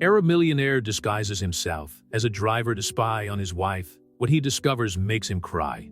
Arab millionaire disguises himself as a driver to spy on his wife. What he discovers makes him cry.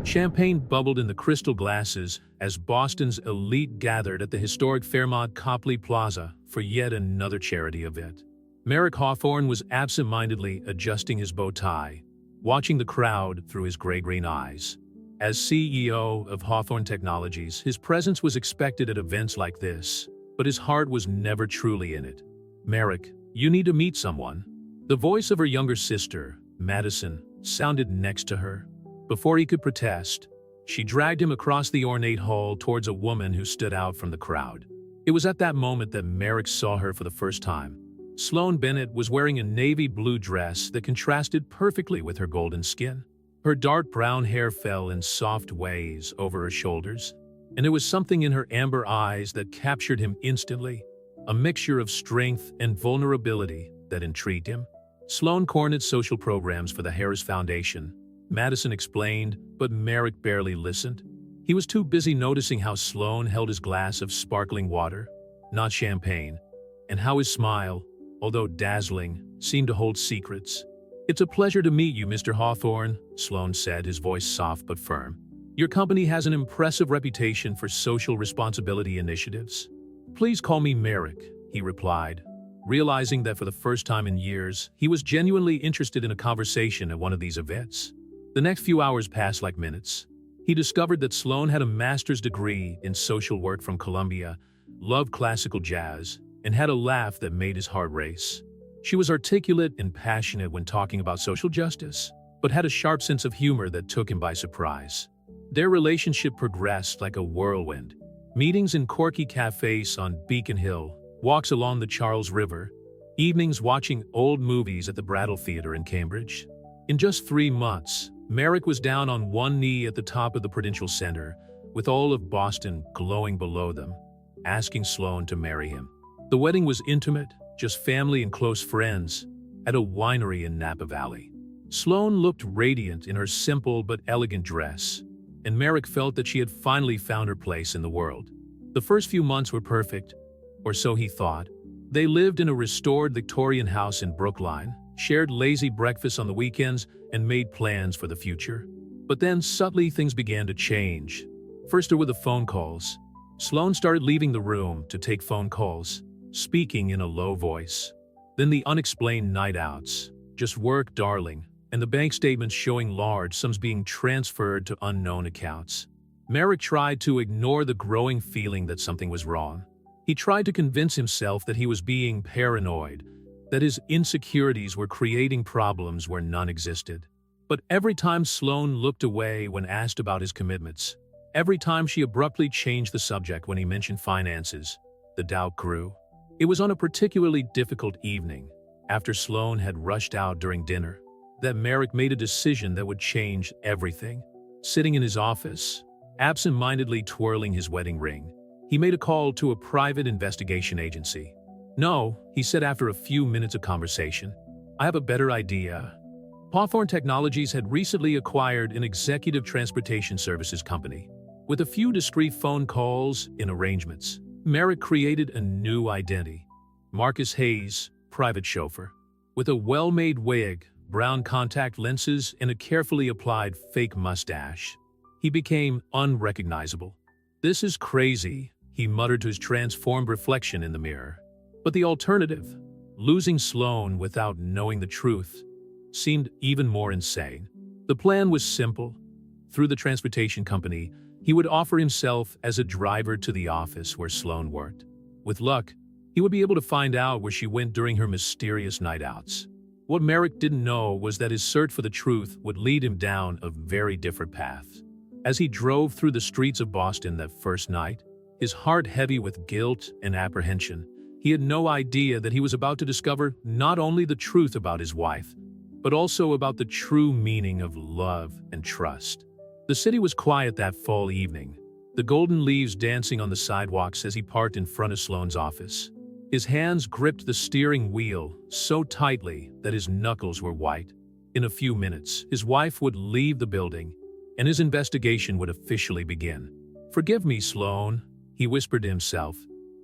Champagne bubbled in the crystal glasses as Boston's elite gathered at the historic Fairmont Copley Plaza for yet another charity event. Merrick Hawthorne was absent-mindedly adjusting his bow tie, watching the crowd through his gray-green eyes. As CEO of Hawthorne Technologies, his presence was expected at events like this, but his heart was never truly in it. "Merrick, you need to meet someone." The voice of her younger sister, Madison, sounded next to her. Before he could protest, she dragged him across the ornate hall towards a woman who stood out from the crowd. It was at that moment that Merrick saw her for the first time. Sloan Bennett was wearing a navy blue dress that contrasted perfectly with her golden skin. Her dark brown hair fell in soft waves over her shoulders, and there was something in her amber eyes that captured him instantly, a mixture of strength and vulnerability that intrigued him. Sloan coordinates social programs for the Harris Foundation, Madison explained, but Merrick barely listened. He was too busy noticing how Sloan held his glass of sparkling water, not champagne, and how his smile, although dazzling, seemed to hold secrets. "It's a pleasure to meet you, Mr. Hawthorne," Sloan said, his voice soft but firm. "Your company has an impressive reputation for social responsibility initiatives." "Please call me Merrick," he replied, realizing that for the first time in years, he was genuinely interested in a conversation at one of these events. The next few hours passed like minutes. He discovered that Sloan had a master's degree in social work from Columbia, loved classical jazz, and had a laugh that made his heart race. She was articulate and passionate when talking about social justice, but had a sharp sense of humor that took him by surprise. Their relationship progressed like a whirlwind. Meetings in quirky cafes on Beacon Hill, walks along the Charles River, evenings watching old movies at the Brattle Theatre in Cambridge. In just 3 months, Merrick was down on one knee at the top of the Prudential Center, with all of Boston glowing below them, asking Sloan to marry him. The wedding was intimate, just family and close friends, at a winery in Napa Valley. Sloan looked radiant in her simple but elegant dress, and Merrick felt that she had finally found her place in the world. The first few months were perfect, or so he thought. They lived in a restored Victorian house in Brookline, shared lazy breakfasts on the weekends, and made plans for the future. But then subtly things began to change. First there were the phone calls. Sloan started leaving the room to take phone calls, speaking in a low voice. Then the unexplained night outs, just work, darling, and the bank statements showing large sums being transferred to unknown accounts. Merrick tried to ignore the growing feeling that something was wrong. He tried to convince himself that he was being paranoid, that his insecurities were creating problems where none existed. But every time Sloan looked away when asked about his commitments, every time she abruptly changed the subject when he mentioned finances, the doubt grew. It was on a particularly difficult evening, after Sloan had rushed out during dinner, that Merrick made a decision that would change everything. Sitting in his office, absent-mindedly twirling his wedding ring, he made a call to a private investigation agency. "No," he said after a few minutes of conversation. "I have a better idea." Hawthorne Technologies had recently acquired an executive transportation services company. With a few discreet phone calls and arrangements, Merrick created a new identity. Marcus Hayes, private chauffeur. With a well-made wig, brown contact lenses, and a carefully applied fake mustache, he became unrecognizable. "This is crazy," he muttered to his transformed reflection in the mirror. But the alternative, losing Sloan without knowing the truth, seemed even more insane. The plan was simple. Through the transportation company, he would offer himself as a driver to the office where Sloan worked. With luck, he would be able to find out where she went during her mysterious night outs. What Merrick didn't know was that his search for the truth would lead him down a very different path. As he drove through the streets of Boston that first night, his heart heavy with guilt and apprehension, he had no idea that he was about to discover not only the truth about his wife, but also about the true meaning of love and trust. The city was quiet that fall evening, the golden leaves dancing on the sidewalks as he parked in front of Sloan's office. His hands gripped the steering wheel so tightly that his knuckles were white. In a few minutes, his wife would leave the building, and his investigation would officially begin. "Forgive me, Sloan," he whispered to himself,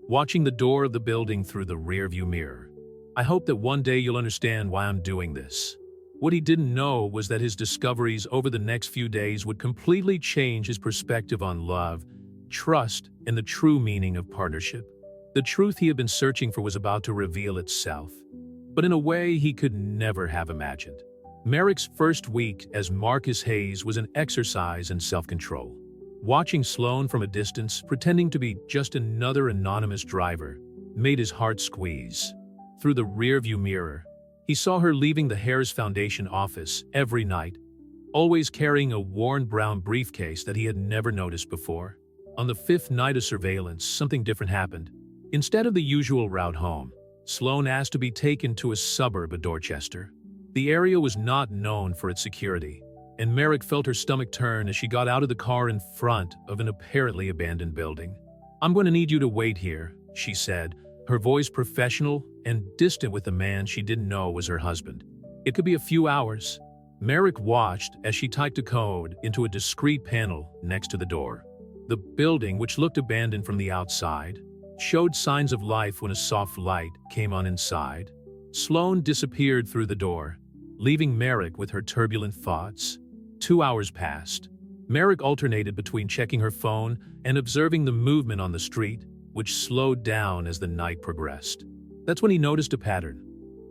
watching the door of the building through the rearview mirror. I hope that one day you'll understand why I'm doing this." What he didn't know was that his discoveries over the next few days would completely change his perspective on love, trust, and the true meaning of partnership. The truth he had been searching for was about to reveal itself, but in a way he could never have imagined. Merrick's first week as Marcus Hayes was an exercise in self-control. Watching Sloan from a distance, pretending to be just another anonymous driver, made his heart squeeze. Through the rearview mirror, he saw her leaving the Harris Foundation office every night, always carrying a worn brown briefcase that he had never noticed before. On the fifth night of surveillance, something different happened. Instead of the usual route home, Sloan asked to be taken to a suburb of Dorchester. The area was not known for its security, and Merrick felt her stomach turn as she got out of the car in front of an apparently abandoned building. "I'm going to need you to wait here," she said, her voice professional and distant with the man she didn't know was her husband. "It could be a few hours." Merrick watched as she typed a code into a discreet panel next to the door. The building, which looked abandoned from the outside, showed signs of life when a soft light came on inside. Sloan disappeared through the door, leaving Merrick with her turbulent thoughts. 2 hours passed. Merrick alternated between checking her phone and observing the movement on the street, which slowed down as the night progressed. That's when he noticed a pattern.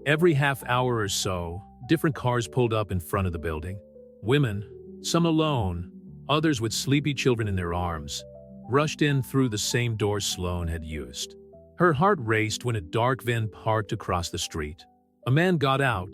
Every half hour or so, different cars pulled up in front of the building. Women, some alone, others with sleepy children in their arms, rushed in through the same door Sloan had used. Her heart raced when a dark van parked across the street. A man got out,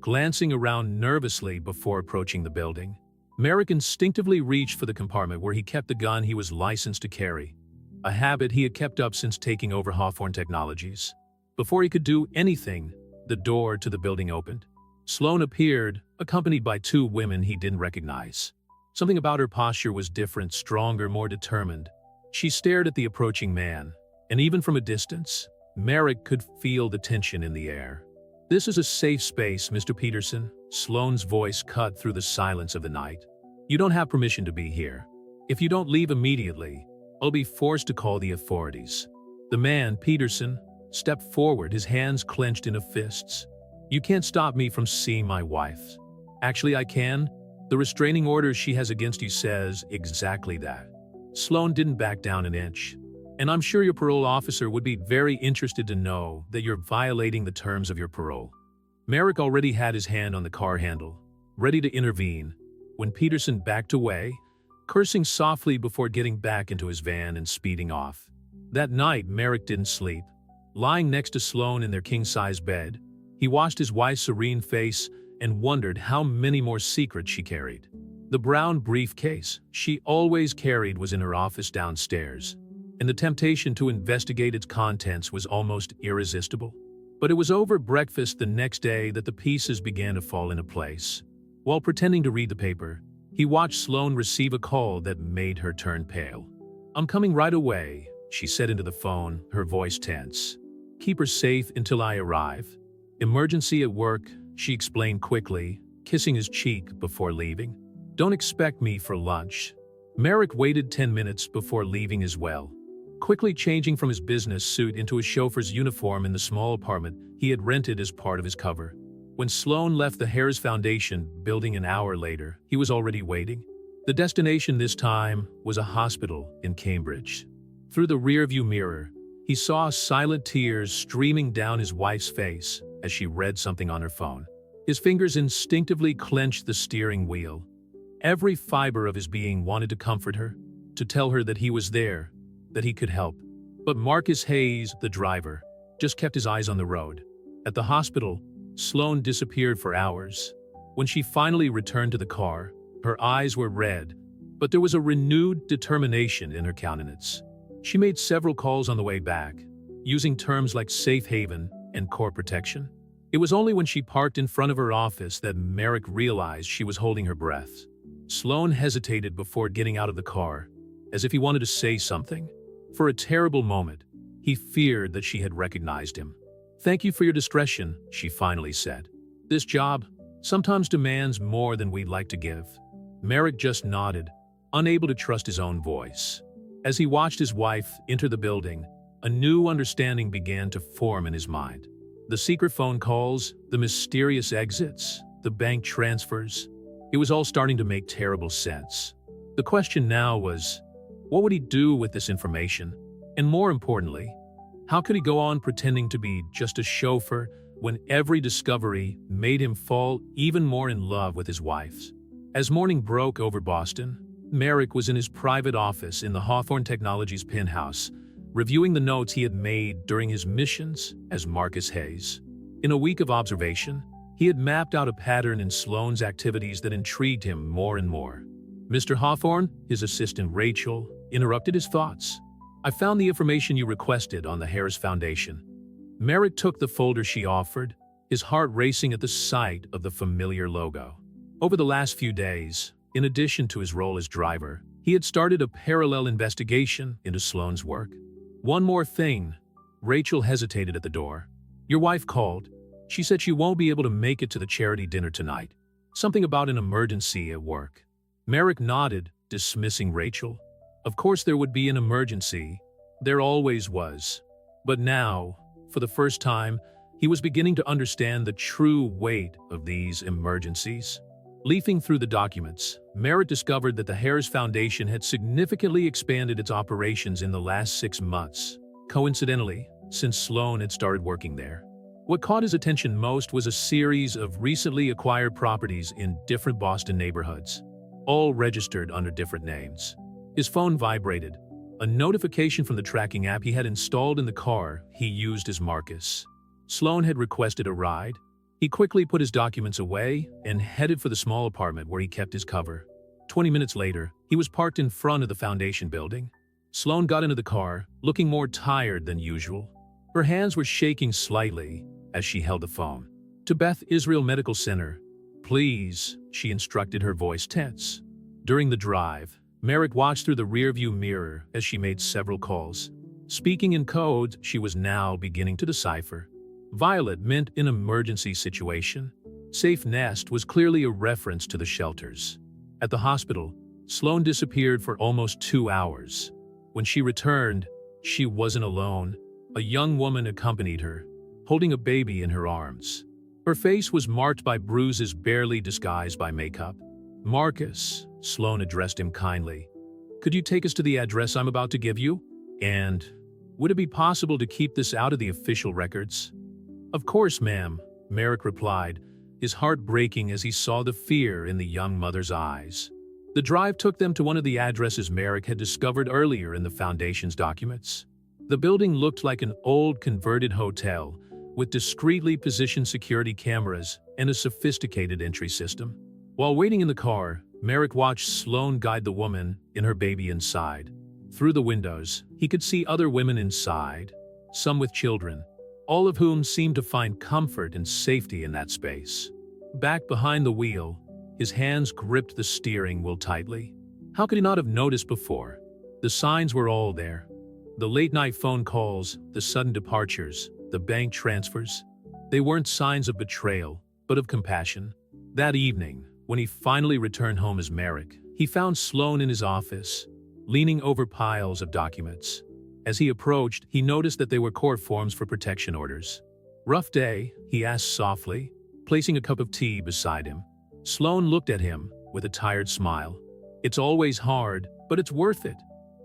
glancing around nervously before approaching the building. Merrick instinctively reached for the compartment where he kept the gun he was licensed to carry, a habit he had kept up since taking over Hawthorne Technologies. Before he could do anything, the door to the building opened. Sloan appeared, accompanied by 2 women he didn't recognize. Something about her posture was different, stronger, more determined. She stared at the approaching man, and even from a distance, Merrick could feel the tension in the air. "This is a safe space, Mr. Peterson," Sloan's voice cut through the silence of the night. "You don't have permission to be here. If you don't leave immediately, I'll be forced to call the authorities." The man, Peterson, stepped forward, his hands clenched into fists. "You can't stop me from seeing my wife." "Actually, I can. The restraining order she has against you says exactly that." Sloan didn't back down an inch. "And I'm sure your parole officer would be very interested to know that you're violating the terms of your parole." Merrick already had his hand on the car handle, ready to intervene, when Peterson backed away, cursing softly before getting back into his van and speeding off. That night, Merrick didn't sleep. Lying next to Sloan in their king-size bed, he watched his wife's serene face and wondered how many more secrets she carried. The brown briefcase she always carried was in her office downstairs, and the temptation to investigate its contents was almost irresistible. But it was over breakfast the next day that the pieces began to fall into place. While pretending to read the paper, he watched Sloan receive a call that made her turn pale. "I'm coming right away," she said into the phone, her voice tense. "Keep her safe until I arrive." "Emergency at work," she explained quickly, kissing his cheek before leaving. "Don't expect me for lunch." Merrick waited 10 minutes before leaving as well, quickly changing from his business suit into a chauffeur's uniform in the small apartment he had rented as part of his cover. When Sloan left the Harris Foundation building an hour later, he was already waiting. The destination this time was a hospital in Cambridge. Through the rearview mirror, he saw silent tears streaming down his wife's face as she read something on her phone. His fingers instinctively clenched the steering wheel. Every fiber of his being wanted to comfort her, to tell her that he was there, that he could help. But Marcus Hayes, the driver, just kept his eyes on the road. At the hospital, Sloan disappeared for hours. When she finally returned to the car, her eyes were red, but there was a renewed determination in her countenance. She made several calls on the way back, using terms like safe haven and court protection. It was only when she parked in front of her office that Merrick realized she was holding her breath. Sloan hesitated before getting out of the car, as if he wanted to say something. For a terrible moment, he feared that she had recognized him. "Thank you for your discretion," she finally said. "This job sometimes demands more than we'd like to give." Merrick just nodded, unable to trust his own voice. As he watched his wife enter the building, a new understanding began to form in his mind. The secret phone calls, the mysterious exits, the bank transfers. It was all starting to make terrible sense. The question now was, what would he do with this information? And more importantly, how could he go on pretending to be just a chauffeur when every discovery made him fall even more in love with his wife? As morning broke over Boston, Merrick was in his private office in the Hawthorne Technologies penthouse, reviewing the notes he had made during his missions as Marcus Hayes. In a week of observation, he had mapped out a pattern in Sloane's activities that intrigued him more and more. Mr. Hawthorne, his assistant Rachel, interrupted his thoughts. "I found the information you requested on the Harris Foundation." Merrick took the folder she offered, his heart racing at the sight of the familiar logo. Over the last few days, in addition to his role as driver, he had started a parallel investigation into Sloane's work. "One more thing." Rachel hesitated at the door. "Your wife called. She said she won't be able to make it to the charity dinner tonight. Something about an emergency at work." Merrick nodded, dismissing Rachel. Of course there would be an emergency. There always was. But now, for the first time, he was beginning to understand the true weight of these emergencies. Leafing through the documents, Merritt discovered that the Harris Foundation had significantly expanded its operations in the last 6 months, coincidentally, since Sloane had started working there. What caught his attention most was a series of recently acquired properties in different Boston neighborhoods, all registered under different names. His phone vibrated, a notification from the tracking app he had installed in the car he used as Marcus. Sloane had requested a ride. He quickly put his documents away and headed for the small apartment where he kept his cover. 20 minutes later, he was parked in front of the foundation building. Sloane got into the car, looking more tired than usual. Her hands were shaking slightly as she held the phone. "To Beth Israel Medical Center, please," she instructed, her voice tense. During the drive, Merrick watched through the rearview mirror as she made several calls. Speaking in codes she was now beginning to decipher. Violet meant an emergency situation. Safe Nest was clearly a reference to the shelters. At the hospital, Sloane disappeared for almost 2 hours. When she returned, she wasn't alone. A young woman accompanied her, holding a baby in her arms. Her face was marked by bruises barely disguised by makeup. "Marcus," Sloane addressed him kindly, "could you take us to the address I'm about to give you? And would it be possible to keep this out of the official records?" "Of course, ma'am," Merrick replied, his heart breaking as he saw the fear in the young mother's eyes. The drive took them to one of the addresses Merrick had discovered earlier in the Foundation's documents. The building looked like an old converted hotel, with discreetly positioned security cameras and a sophisticated entry system. While waiting in the car, Merrick watched Sloane guide the woman and her baby inside. Through the windows, he could see other women inside, some with children, all of whom seemed to find comfort and safety in that space. Back behind the wheel, his hands gripped the steering wheel tightly. How could he not have noticed before? The signs were all there. The late-night phone calls, the sudden departures, the bank transfers. They weren't signs of betrayal, but of compassion. That evening, when he finally returned home as Merrick, he found Sloane in his office, leaning over piles of documents. As he approached, he noticed that they were court forms for protection orders. "Rough day?" he asked softly, placing a cup of tea beside him. Sloane looked at him with a tired smile. "It's always hard, but it's worth it."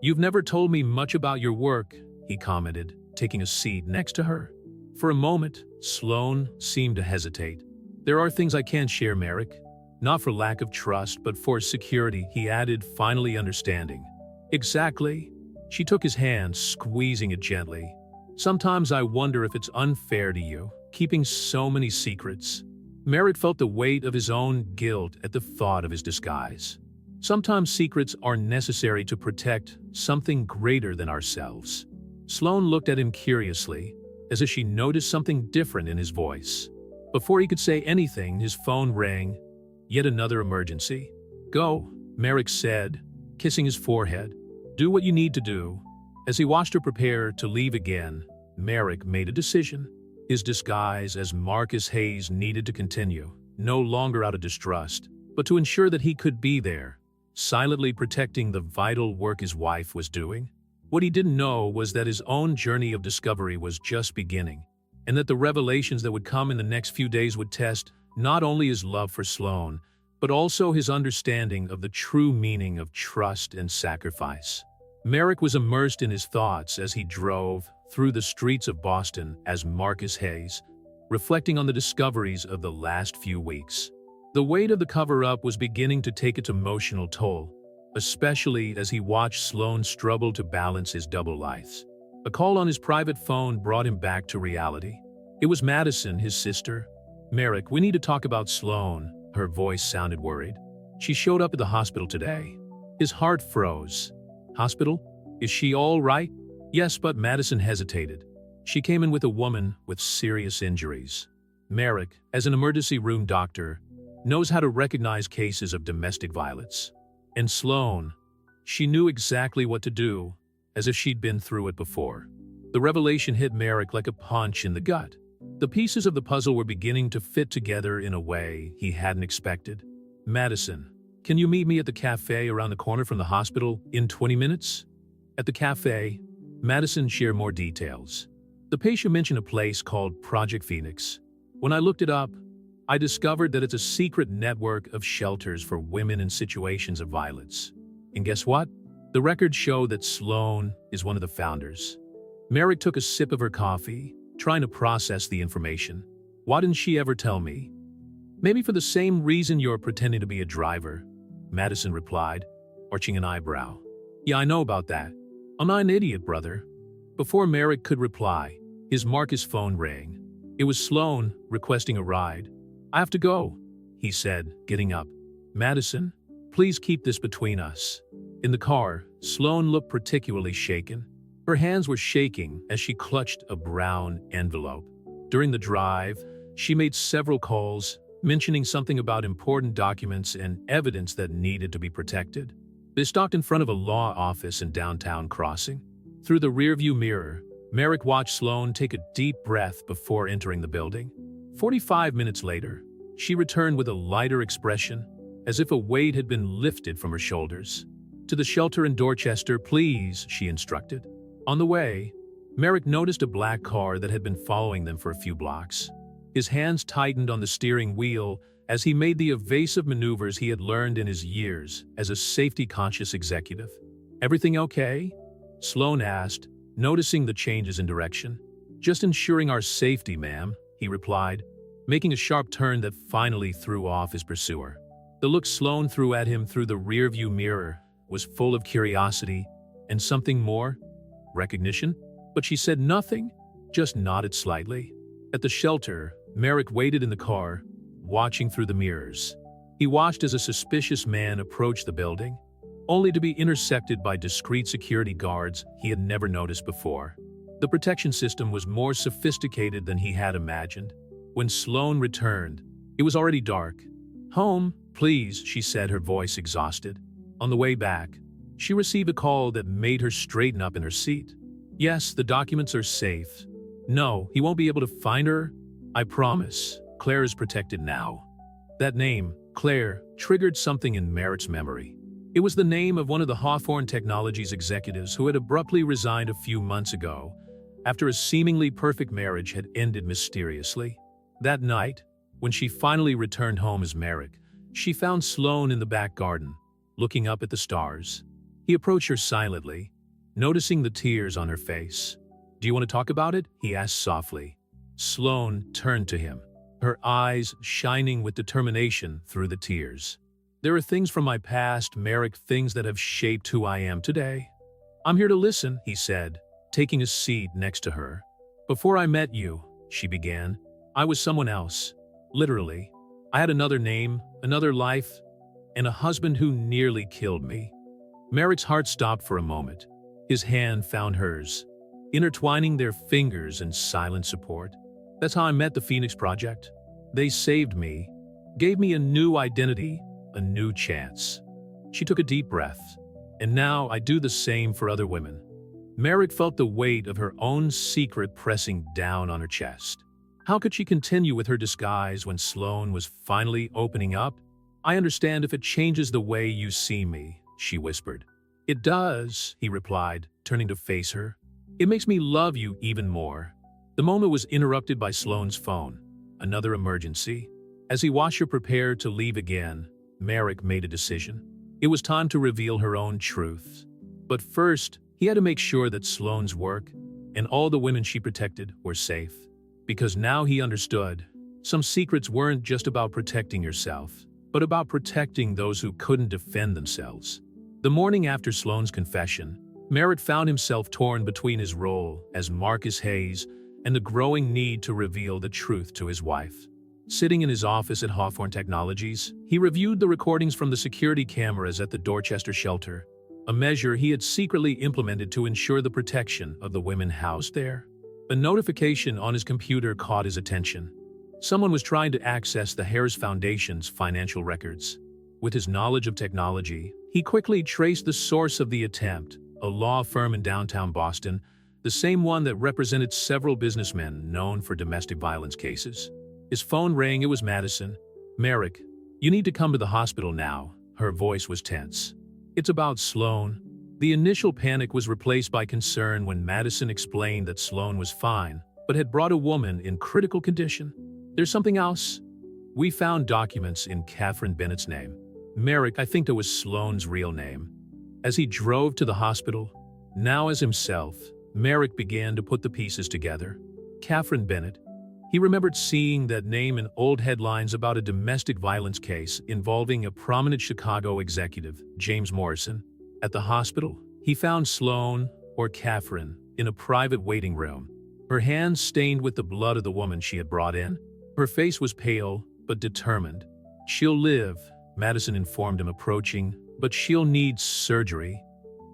"You've never told me much about your work," he commented, taking a seat next to her. For a moment, Sloane seemed to hesitate. "There are things I can't share, Merrick. Not for lack of trust, but for security," he added, finally understanding. "Exactly." She took his hand, squeezing it gently. "Sometimes I wonder if it's unfair to you, keeping so many secrets." Merritt felt the weight of his own guilt at the thought of his disguise. Sometimes secrets are necessary to protect something greater than ourselves. Sloane looked at him curiously, as if she noticed something different in his voice. Before he could say anything, his phone rang. Yet another emergency. "Go," Merrick said, kissing his forehead. "Do what you need to do." As he watched her prepare to leave again, Merrick made a decision. His disguise as Marcus Hayes needed to continue, no longer out of distrust, but to ensure that he could be there, silently protecting the vital work his wife was doing. What he didn't know was that his own journey of discovery was just beginning, and that the revelations that would come in the next few days would test not only his love for Sloane, but also his understanding of the true meaning of trust and sacrifice. Merrick was immersed in his thoughts as he drove through the streets of Boston as Marcus Hayes, reflecting on the discoveries of the last few weeks. The weight of the cover-up was beginning to take its emotional toll, especially as he watched Sloane struggle to balance his double lives. A call on his private phone brought him back to reality. It was Madison, his sister. "Merrick, we need to talk about Sloane." Her voice sounded worried. "She showed up at the hospital today." His heart froze. "Hospital? Is she all right?" "Yes," but Madison hesitated. "She came in with a woman with serious injuries." Merrick, as an emergency room doctor, knows how to recognize cases of domestic violence. And Sloane, she knew exactly what to do, as if she'd been through it before. The revelation hit Merrick like a punch in the gut. The pieces of the puzzle were beginning to fit together in a way he hadn't expected. "Madison, can you meet me at the cafe around the corner from the hospital in 20 minutes? At the cafe, Madison shared more details. The patient mentioned a place called Project Phoenix. When I looked it up, I discovered that it's a secret network of shelters for women in situations of violence. And guess what? The records show that Sloane is one of the founders. Merrick took a sip of her coffee, trying to process the information. "Why didn't she ever tell me?" "Maybe for the same reason you're pretending to be a driver," Madison replied, arching an eyebrow. "Yeah, I know about that. I'm not an idiot, brother." Before Merrick could reply, his Marcus phone rang. It was Sloane requesting a ride. "I have to go," he said, getting up. "Madison, please keep this between us." In the car, Sloane looked particularly shaken. Her hands were shaking as she clutched a brown envelope. During the drive, she made several calls, mentioning something about important documents and evidence that needed to be protected. They stopped in front of a law office in downtown Crossing. Through the rearview mirror, Merrick watched Sloane take a deep breath before entering the building. 45 minutes later, she returned with a lighter expression, as if a weight had been lifted from her shoulders. "To the shelter in Dorchester, please," she instructed. On the way, Merrick noticed a black car that had been following them for a few blocks. His hands tightened on the steering wheel as he made the evasive maneuvers he had learned in his years as a safety-conscious executive. "Everything okay?" Sloane asked, noticing the changes in direction. "Just ensuring our safety, ma'am," he replied, making a sharp turn that finally threw off his pursuer. The look Sloane threw at him through the rearview mirror was full of curiosity and something more, recognition, but she said nothing, just nodded slightly. At the shelter, Merrick waited in the car, watching through the mirrors. He watched as a suspicious man approached the building, only to be intercepted by discreet security guards he had never noticed before. The protection system was more sophisticated than he had imagined. When Sloane returned, it was already dark. "Home, please," she said, her voice exhausted. On the way back, she received a call that made her straighten up in her seat. "Yes, the documents are safe." "No, he won't be able to find her." "I promise. Claire is protected now." That name, Claire, triggered something in Merrick's memory. It was the name of one of the Hawthorne Technologies executives who had abruptly resigned a few months ago after a seemingly perfect marriage had ended mysteriously. That night, when she finally returned home as Merrick, she found Sloane in the back garden, looking up at the stars. He approached her silently, noticing the tears on her face. "Do you want to talk about it?" he asked softly. Sloane turned to him, her eyes shining with determination through the tears. "There are things from my past, Merrick, things that have shaped who I am today. I'm here to listen," he said, taking a seat next to her. "Before I met you," she began, "I was someone else. Literally. I had another name, another life, and a husband who nearly killed me." Merrick's heart stopped for a moment. His hand found hers, intertwining their fingers in silent support. "That's how I met the Phoenix Project. They saved me, gave me a new identity, a new chance." She took a deep breath. "And now I do the same for other women." Merrick felt the weight of her own secret pressing down on her chest. How could she continue with her disguise when Sloane was finally opening up? "I understand if it changes the way you see me," she whispered. "It does," he replied, turning to face her. "It makes me love you even more." The moment was interrupted by Sloane's phone. Another emergency. As he watched her prepare to leave again, Merrick made a decision. It was time to reveal her own truths. But first, he had to make sure that Sloane's work and all the women she protected were safe. Because now he understood, some secrets weren't just about protecting yourself, but about protecting those who couldn't defend themselves. The morning after Sloane's confession, Merrick found himself torn between his role as Marcus Hayes and the growing need to reveal the truth to his wife. Sitting in his office at Hawthorne Technologies, he reviewed the recordings from the security cameras at the Dorchester shelter, a measure he had secretly implemented to ensure the protection of the women housed there. A notification on his computer caught his attention. Someone was trying to access the Harris Foundation's financial records. With his knowledge of technology, he quickly traced the source of the attempt, a law firm in downtown Boston, the same one that represented several businessmen known for domestic violence cases. His phone rang. It was Madison. "Merrick, you need to come to the hospital now." Her voice was tense. "It's about Sloane." The initial panic was replaced by concern when Madison explained that Sloane was fine, but had brought a woman in critical condition. "There's something else. We found documents in Catherine Bennett's name." Merrick, I think that was Sloane's real name. As he drove to the hospital, now as himself, Merrick began to put the pieces together. Catherine Bennett. He remembered seeing that name in old headlines about a domestic violence case involving a prominent Chicago executive, James Morrison. At the hospital, he found Sloane, or Catherine, in a private waiting room, her hands stained with the blood of the woman she had brought in. Her face was pale, but determined. "She'll live," Madison informed him, approaching, "but she'll need surgery."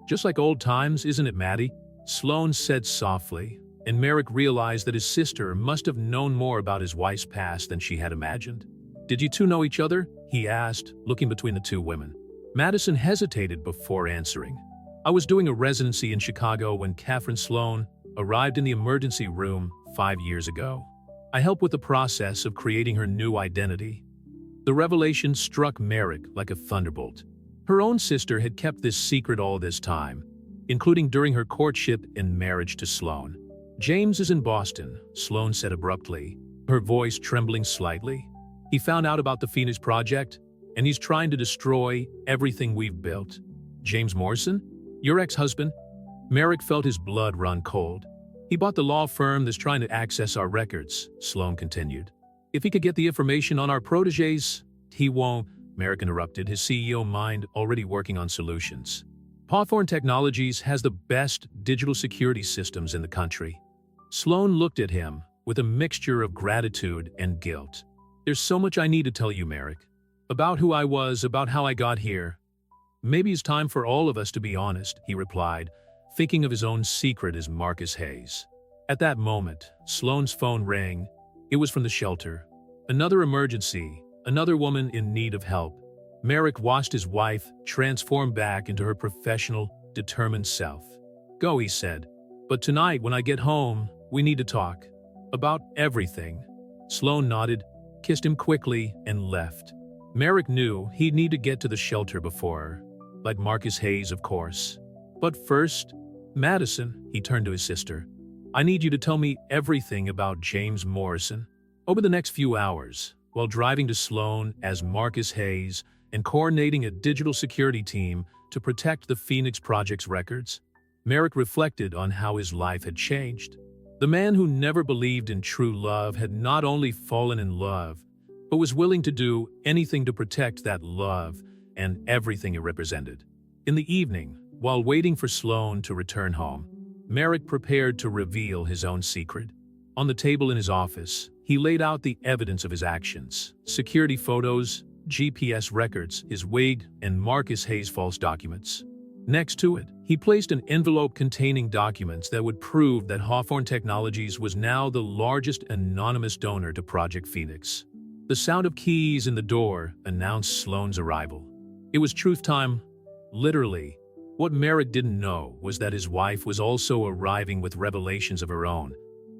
"Just like old times, isn't it, Maddie?" Sloane said softly, and Merrick realized that his sister must have known more about his wife's past than she had imagined. "Did you two know each other?" he asked, looking between the two women. Madison hesitated before answering. "I was doing a residency in Chicago when Catherine Sloane arrived in the emergency room 5 years ago. I helped with the process of creating her new identity." The revelation struck Merrick like a thunderbolt. Her own sister had kept this secret all this time, including during her courtship and marriage to Sloane. "James is in Boston," Sloane said abruptly, her voice trembling slightly. "He found out about the Phoenix Project, and he's trying to destroy everything we've built." "James Morrison? Your ex-husband?" Merrick felt his blood run cold. "He bought the law firm that's trying to access our records," Sloane continued. "If he could get the information on our protégés, he won't," Merrick interrupted, his CEO mind already working on solutions. "Hawthorne Technologies has the best digital security systems in the country." Sloane looked at him with a mixture of gratitude and guilt. "There's so much I need to tell you, Merrick. About who I was, about how I got here. Maybe it's time for all of us to be honest," he replied, thinking of his own secret as Marcus Hayes. At that moment, Sloane's phone rang. It was from the shelter. Another emergency, another woman in need of help. Merrick watched his wife transform back into her professional, determined self. "Go," he said. "But tonight, when I get home, we need to talk. About everything." Sloane nodded, kissed him quickly, and left. Merrick knew he'd need to get to the shelter before, like Marcus Hayes, of course. "But first, Madison," he turned to his sister, "I need you to tell me everything about James Morrison." Over the next few hours, while driving to Sloane as Marcus Hayes and coordinating a digital security team to protect the Phoenix Project's records, Merrick reflected on how his life had changed. The man who never believed in true love had not only fallen in love, but was willing to do anything to protect that love and everything it represented. In the evening, while waiting for Sloane to return home, Merrick prepared to reveal his own secret. On the table in his office, he laid out the evidence of his actions: security photos, GPS records, his wig, and Marcus Hayes' false documents. Next to it, he placed an envelope containing documents that would prove that Hawthorne Technologies was now the largest anonymous donor to Project Phoenix. The sound of keys in the door announced Sloane's arrival. It was truth time, literally. What Merrick didn't know was that his wife was also arriving with revelations of her own,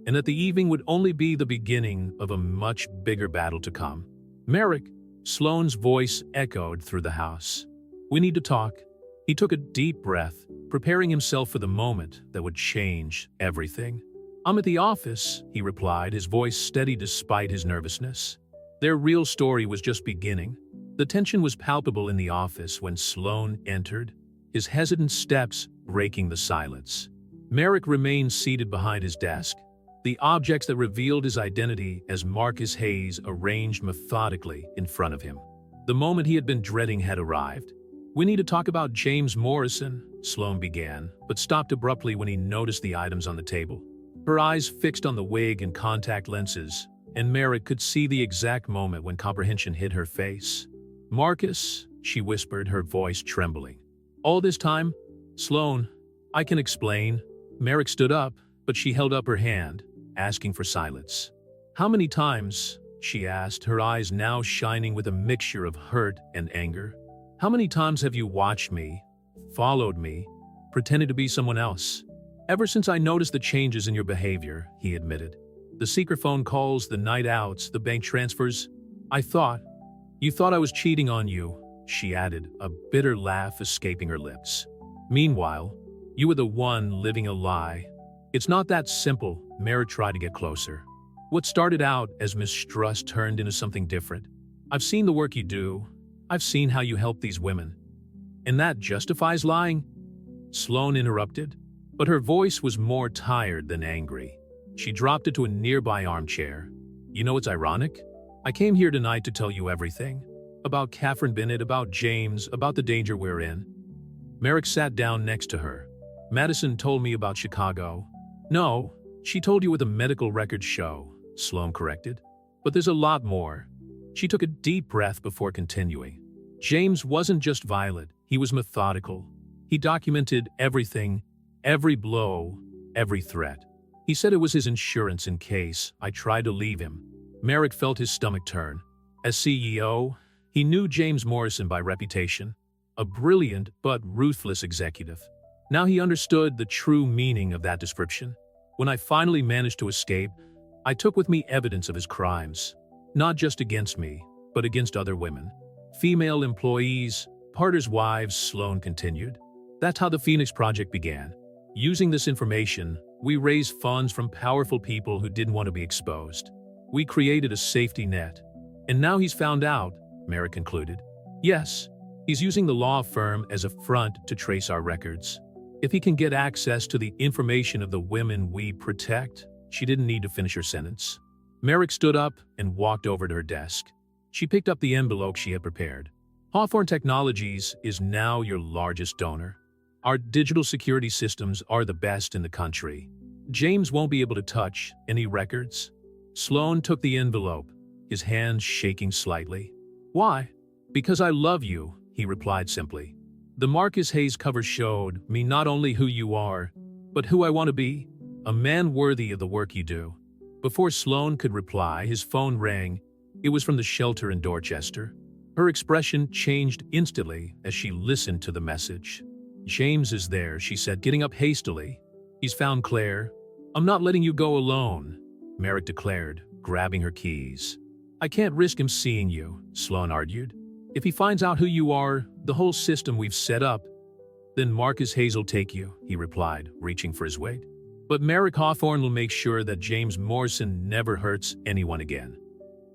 and that the evening would only be the beginning of a much bigger battle to come. "Merrick," Sloane's voice echoed through the house. "We need to talk." He took a deep breath, preparing himself for the moment that would change everything. "I'm at the office," he replied, his voice steady despite his nervousness. Their real story was just beginning. The tension was palpable in the office when Sloan entered, his hesitant steps breaking the silence. Merrick remained seated behind his desk, the objects that revealed his identity as Marcus Hayes arranged methodically in front of him. The moment he had been dreading had arrived. "We need to talk about James Morrison," Sloan began, but stopped abruptly when he noticed the items on the table. Her eyes fixed on the wig and contact lenses, and Merrick could see the exact moment when comprehension hit her face. "Marcus," she whispered, her voice trembling. "All this time? Sloan, I can explain." Merrick stood up, but she held up her hand, asking for silence. "How many times?" she asked, her eyes now shining with a mixture of hurt and anger. "How many times have you watched me, followed me, pretended to be someone else?" "Ever since I noticed the changes in your behavior," he admitted. "The secret phone calls, the night outs, the bank transfers. You thought I was cheating on you," she added, a bitter laugh escaping her lips. "Meanwhile, you were the one living a lie." "It's not that simple," Merrick tried to get closer. "What started out as mistrust turned into something different. I've seen the work you do. I've seen how you help these women. And that justifies lying?" Sloan interrupted, but her voice was more tired than angry. She dropped it to a nearby armchair. "You know what's ironic? I came here tonight to tell you everything. About Catherine Bennett, about James, about the danger we're in." Merrick sat down next to her. "Madison told me about Chicago." "No, she told you what the medical records show," Sloan corrected. "But there's a lot more." She took a deep breath before continuing. "James wasn't just violent, he was methodical. He documented everything, every blow, every threat. He said it was his insurance in case I tried to leave him." Merrick felt his stomach turn. As CEO, he knew James Morrison by reputation, a brilliant but ruthless executive. Now he understood the true meaning of that description. "When I finally managed to escape, I took with me evidence of his crimes. Not just against me, but against other women. Female employees, partners' wives," Sloan continued. "That's how the Phoenix Project began. Using this information, we raised funds from powerful people who didn't want to be exposed. We created a safety net. And now he's found out," Merrick concluded. "Yes, he's using the law firm as a front to trace our records. If he can get access to the information of the women we protect." She didn't need to finish her sentence. Merrick stood up and walked over to her desk. She picked up the envelope she had prepared. "Hawthorne Technologies is now your largest donor. Our digital security systems are the best in the country. James won't be able to touch any records." Sloan took the envelope, his hands shaking slightly. "Why?" "Because I love you," he replied simply. "The Marcus Hayes cover showed me not only who you are, but who I want to be, a man worthy of the work you do." Before Sloan could reply, his phone rang. It was from the shelter in Dorchester. Her expression changed instantly as she listened to the message. "James is there," she said, getting up hastily. "He's found Claire." "I'm not letting you go alone," Merrick declared, grabbing her keys. "I can't risk him seeing you," Sloan argued. "If he finds out who you are, the whole system we've set up." "Then Marcus Hayes will take you," he replied, reaching for his wig. "But Merrick Hawthorne will make sure that James Morrison never hurts anyone again."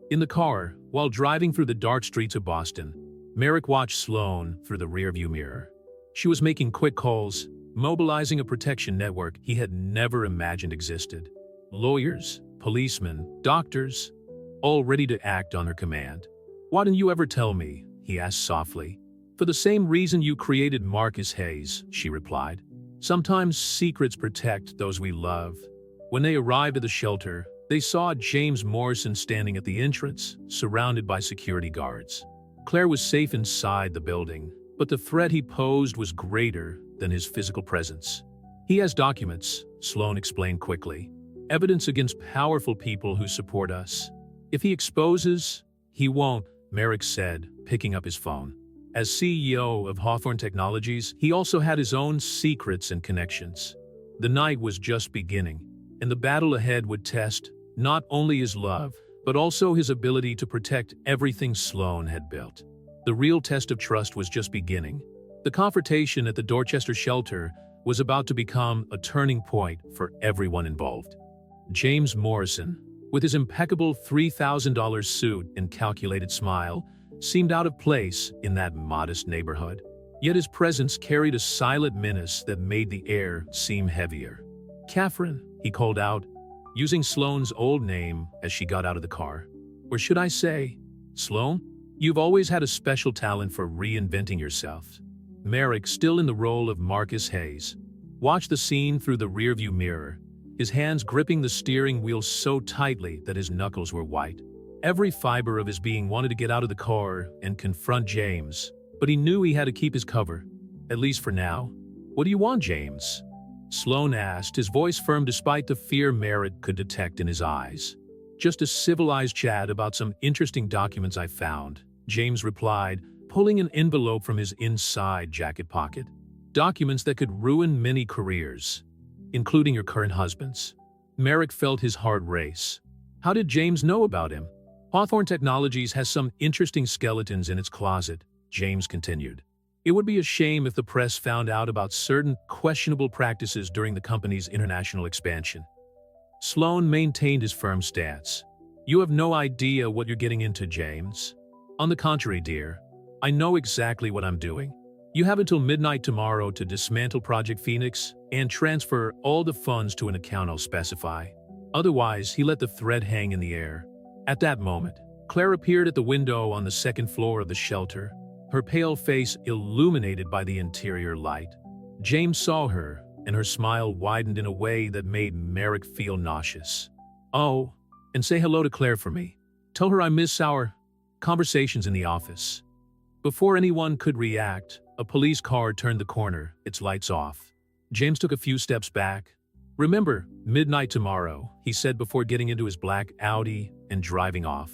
In the car, while driving through the dark streets of Boston, Merrick watched Sloan through the rearview mirror. She was making quick calls, mobilizing a protection network he had never imagined existed. Lawyers, policemen, doctors, all ready to act on her command. "Why didn't you ever tell me?" he asked softly. "For the same reason you created Marcus Hayes," she replied. "Sometimes secrets protect those we love." When they arrived at the shelter, they saw James Morrison standing at the entrance, surrounded by security guards. Claire was safe inside the building, but the threat he posed was greater than his physical presence. "He has documents," Sloan explained quickly. "Evidence against powerful people who support us. If he exposes, he won't," Merrick said, picking up his phone. As CEO of Hawthorne Technologies, he also had his own secrets and connections. The night was just beginning, and the battle ahead would test not only his love, but also his ability to protect everything Sloan had built. The real test of trust was just beginning. The confrontation at the Dorchester shelter was about to become a turning point for everyone involved. James Morrison, with his impeccable $3,000 suit and calculated smile, seemed out of place in that modest neighborhood. Yet his presence carried a silent menace that made the air seem heavier. "Catherine," he called out, using Sloane's old name as she got out of the car. "Or should I say, Sloane? You've always had a special talent for reinventing yourself." Merrick, still in the role of Marcus Hayes, watched the scene through the rearview mirror, his hands gripping the steering wheel so tightly that his knuckles were white. Every fiber of his being wanted to get out of the car and confront James, but he knew he had to keep his cover, at least for now. "What do you want, James?" Sloane asked, his voice firm despite the fear Merrick could detect in his eyes. "Just a civilized chat about some interesting documents I found," James replied, pulling an envelope from his inside jacket pocket. "Documents that could ruin many careers, including your current husband's." Merrick felt his heart race. How did James know about him? "Hawthorne Technologies has some interesting skeletons in its closet," James continued. "It would be a shame if the press found out about certain questionable practices during the company's international expansion." Sloane maintained his firm stance. "You have no idea what you're getting into, James. On the contrary, dear, I know exactly what I'm doing. You have until midnight tomorrow to dismantle Project Phoenix and transfer all the funds to an account I'll specify. Otherwise," he let the thread hang in the air. At that moment, Claire appeared at the window on the second floor of the shelter, her pale face illuminated by the interior light. James saw her, and her smile widened in a way that made Merrick feel nauseous. "Oh, and say hello to Claire for me. Tell her I miss our conversations in the office." Before anyone could react, a police car turned the corner, its lights off. James took a few steps back. "Remember, midnight tomorrow," he said before getting into his black Audi and driving off.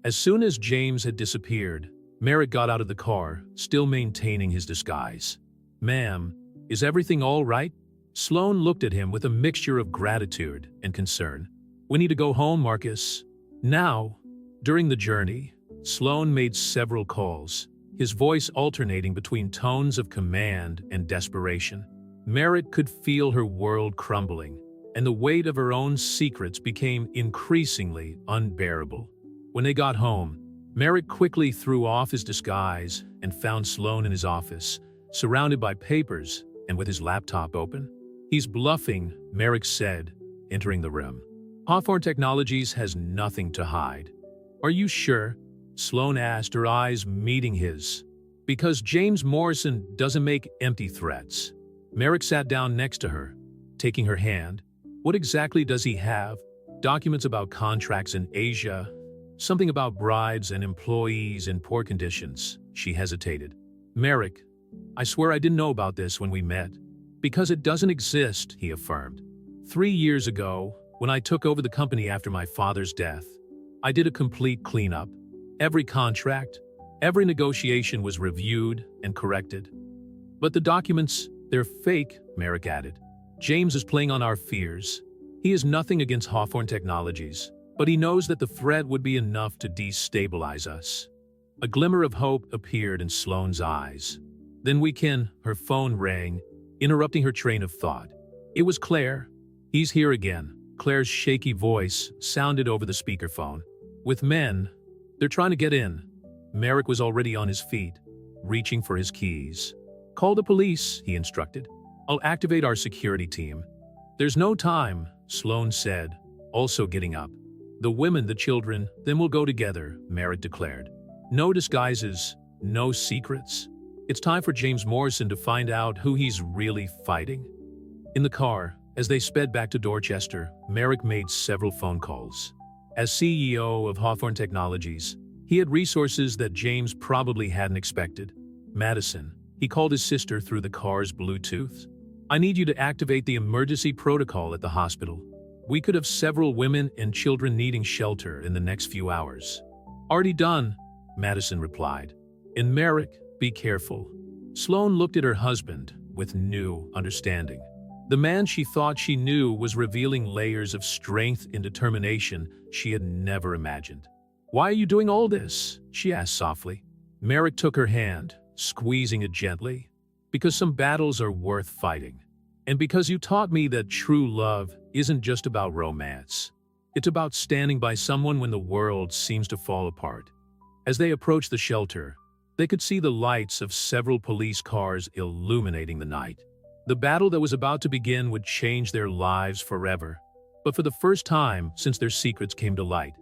As soon as James had disappeared, Merrick got out of the car, still maintaining his disguise. "Ma'am, is everything all right?" Sloane looked at him with a mixture of gratitude and concern. "We need to go home, Marcus." Now, during the journey, Sloane made several calls, his voice alternating between tones of command and desperation. Merrick could feel her world crumbling, and the weight of her own secrets became increasingly unbearable. When they got home, Merrick quickly threw off his disguise and found Sloane in his office, surrounded by papers and with his laptop open. "He's bluffing," Merrick said, entering the room. "Hawthorne Technologies has nothing to hide." "Are you sure?" Sloane asked, her eyes meeting his. "Because James Morrison doesn't make empty threats." Merrick sat down next to her, taking her hand. "What exactly does he have?" "Documents about contracts in Asia, something about brides and employees in poor conditions." She hesitated. "Merrick, I swear I didn't know about this when we met." "Because it doesn't exist," he affirmed. 3 years ago, when I took over the company after my father's death, I did a complete cleanup. Every contract, every negotiation was reviewed and corrected. But the documents, they're fake," Merrick added. "James is playing on our fears. He has nothing against Hawthorne Technologies, but he knows that the threat would be enough to destabilize us." A glimmer of hope appeared in Sloane's eyes. "Then we can—" Her phone rang, interrupting her train of thought. It was Claire. "He's here again." Claire's shaky voice sounded over the speakerphone. "With men, they're trying to get in." Merrick was already on his feet, reaching for his keys. "Call the police," he instructed. "I'll activate our security team." "There's no time," Sloane said, also getting up. "The women, the children, then we'll go together," Merrick declared. "No disguises, no secrets. It's time for James Morrison to find out who he's really fighting." In the car, as they sped back to Dorchester, Merrick made several phone calls. As CEO of Hawthorne Technologies, he had resources that James probably hadn't expected. "Madison," he called his sister through the car's Bluetooth. "I need you to activate the emergency protocol at the hospital. We could have several women and children needing shelter in the next few hours." "Already done," Madison replied. "And Merrick, be careful." Sloane looked at her husband with new understanding. The man she thought she knew was revealing layers of strength and determination she had never imagined. "Why are you doing all this?" she asked softly. Merrick took her hand, squeezing it gently. "Because some battles are worth fighting. And because you taught me that true love isn't just about romance. It's about standing by someone when the world seems to fall apart. As they approached the shelter, they could see the lights of several police cars illuminating the night. The battle that was about to begin would change their lives forever. But for the first time since their secrets came to light,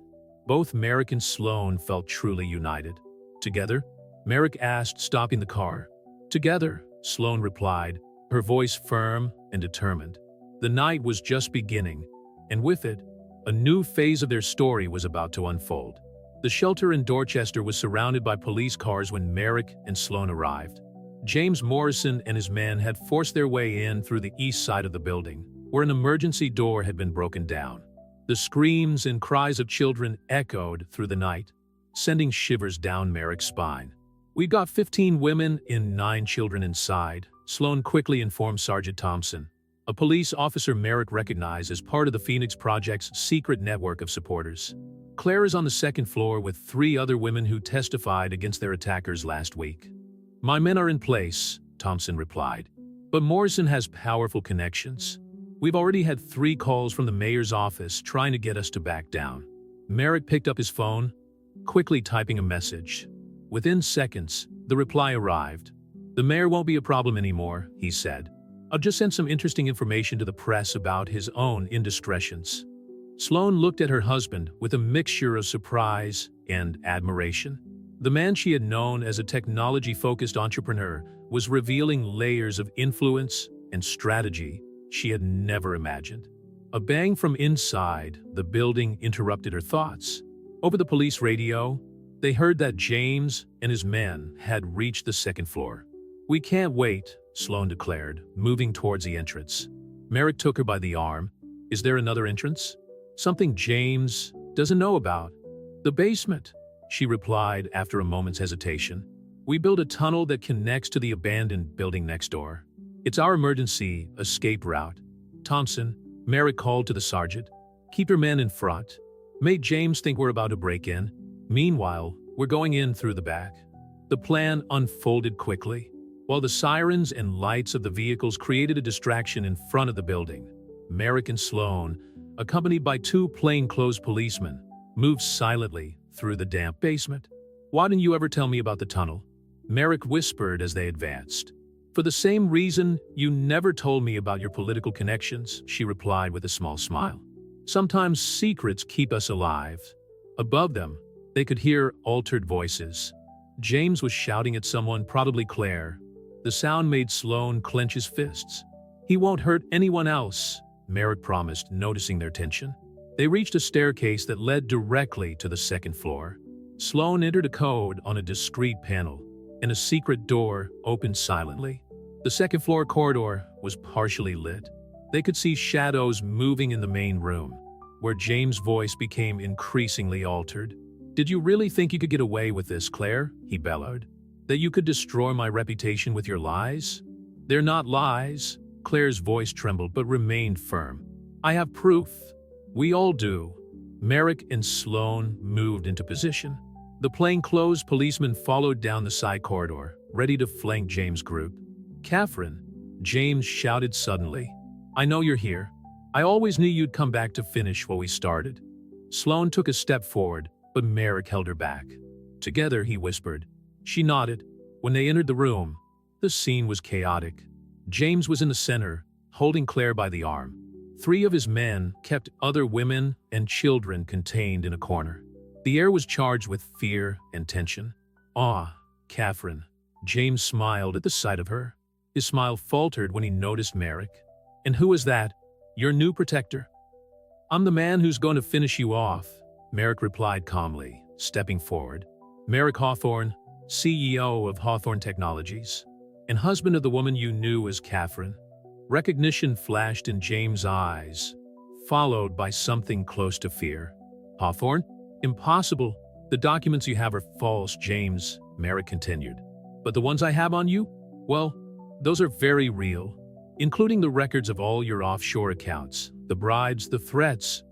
both Merrick and Sloan felt truly united. Together, Merrick asked, stopping the car. Together, Sloan replied, her voice firm and determined. The night was just beginning, and with it, a new phase of their story was about to unfold. The shelter in Dorchester was surrounded by police cars when Merrick and Sloan arrived. James Morrison and his men had forced their way in through the east side of the building, where an emergency door had been broken down. The screams and cries of children echoed through the night, sending shivers down Merrick's spine. "We got 15 women and 9 children inside," Sloan quickly informed Sergeant Thompson, a police officer Merrick recognized as part of the Phoenix Project's secret network of supporters. "Claire is on the second floor with 3 other women who testified against their attackers last week." "My men are in place," Thompson replied, "but Morrison has powerful connections. We've already had 3 calls from the mayor's office trying to get us to back down." Merrick picked up his phone, quickly typing a message. Within seconds, the reply arrived. "The mayor won't be a problem anymore," he said. "I'll just send some interesting information to the press about his own indiscretions." Sloan looked at her husband with a mixture of surprise and admiration. The man she had known as a technology-focused entrepreneur was revealing layers of influence and strategy she had never imagined. A bang from inside the building interrupted her thoughts. Over the police radio, they heard that James and his men had reached the second floor. "We can't wait," Sloan declared, moving towards the entrance. Merrick took her by the arm. "Is there another entrance? Something James doesn't know about?" "The basement," she replied after a moment's hesitation. "We built a tunnel that connects to the abandoned building next door. It's our emergency escape route." "Thompson," Merrick called to the sergeant, "keep your men in front. Make James think we're about to break in. Meanwhile, we're going in through the back." The plan unfolded quickly. While the sirens and lights of the vehicles created a distraction in front of the building, Merrick and Sloan, accompanied by 2 plainclothes policemen, moved silently through the damp basement. "Why didn't you ever tell me about the tunnel?" Merrick whispered as they advanced. "For the same reason you never told me about your political connections," she replied with a small smile. "Sometimes secrets keep us alive." Above them, they could hear altered voices. James was shouting at someone, probably Claire. The sound made Sloan clench his fists. "He won't hurt anyone else," Merrick promised, noticing their tension. They reached a staircase that led directly to the second floor. Sloan entered a code on a discreet panel, and a secret door opened silently. The second floor corridor was partially lit. They could see shadows moving in the main room, where James' voice became increasingly altered. "Did you really think you could get away with this, Claire?" he bellowed. "That you could destroy my reputation with your lies?" "They're not lies." Claire's voice trembled but remained firm. "I have proof." "We all do." Merrick and Sloan moved into position. The plainclothes policeman followed down the side corridor, ready to flank James' group. "Catherine," James shouted suddenly. "I know you're here. I always knew you'd come back to finish what we started." Sloan took a step forward, but Merrick held her back. "Together," he whispered. She nodded. When they entered the room, the scene was chaotic. James was in the center, holding Claire by the arm. 3 of his men kept other women and children contained in a corner. The air was charged with fear and tension. "Ah, Catherine." James smiled at the sight of her. His smile faltered when he noticed Merrick. "And who is that? Your new protector?" "I'm the man who's going to finish you off," Merrick replied calmly, stepping forward. "Merrick Hawthorne, CEO of Hawthorne Technologies, and husband of the woman you knew as Catherine." Recognition flashed in James' eyes, followed by something close to fear. "Hawthorne? Impossible. The documents you have are false, James," Merrick continued. "But the ones I have on you? Well, those are very real, including the records of all your offshore accounts, the bribes, the threats."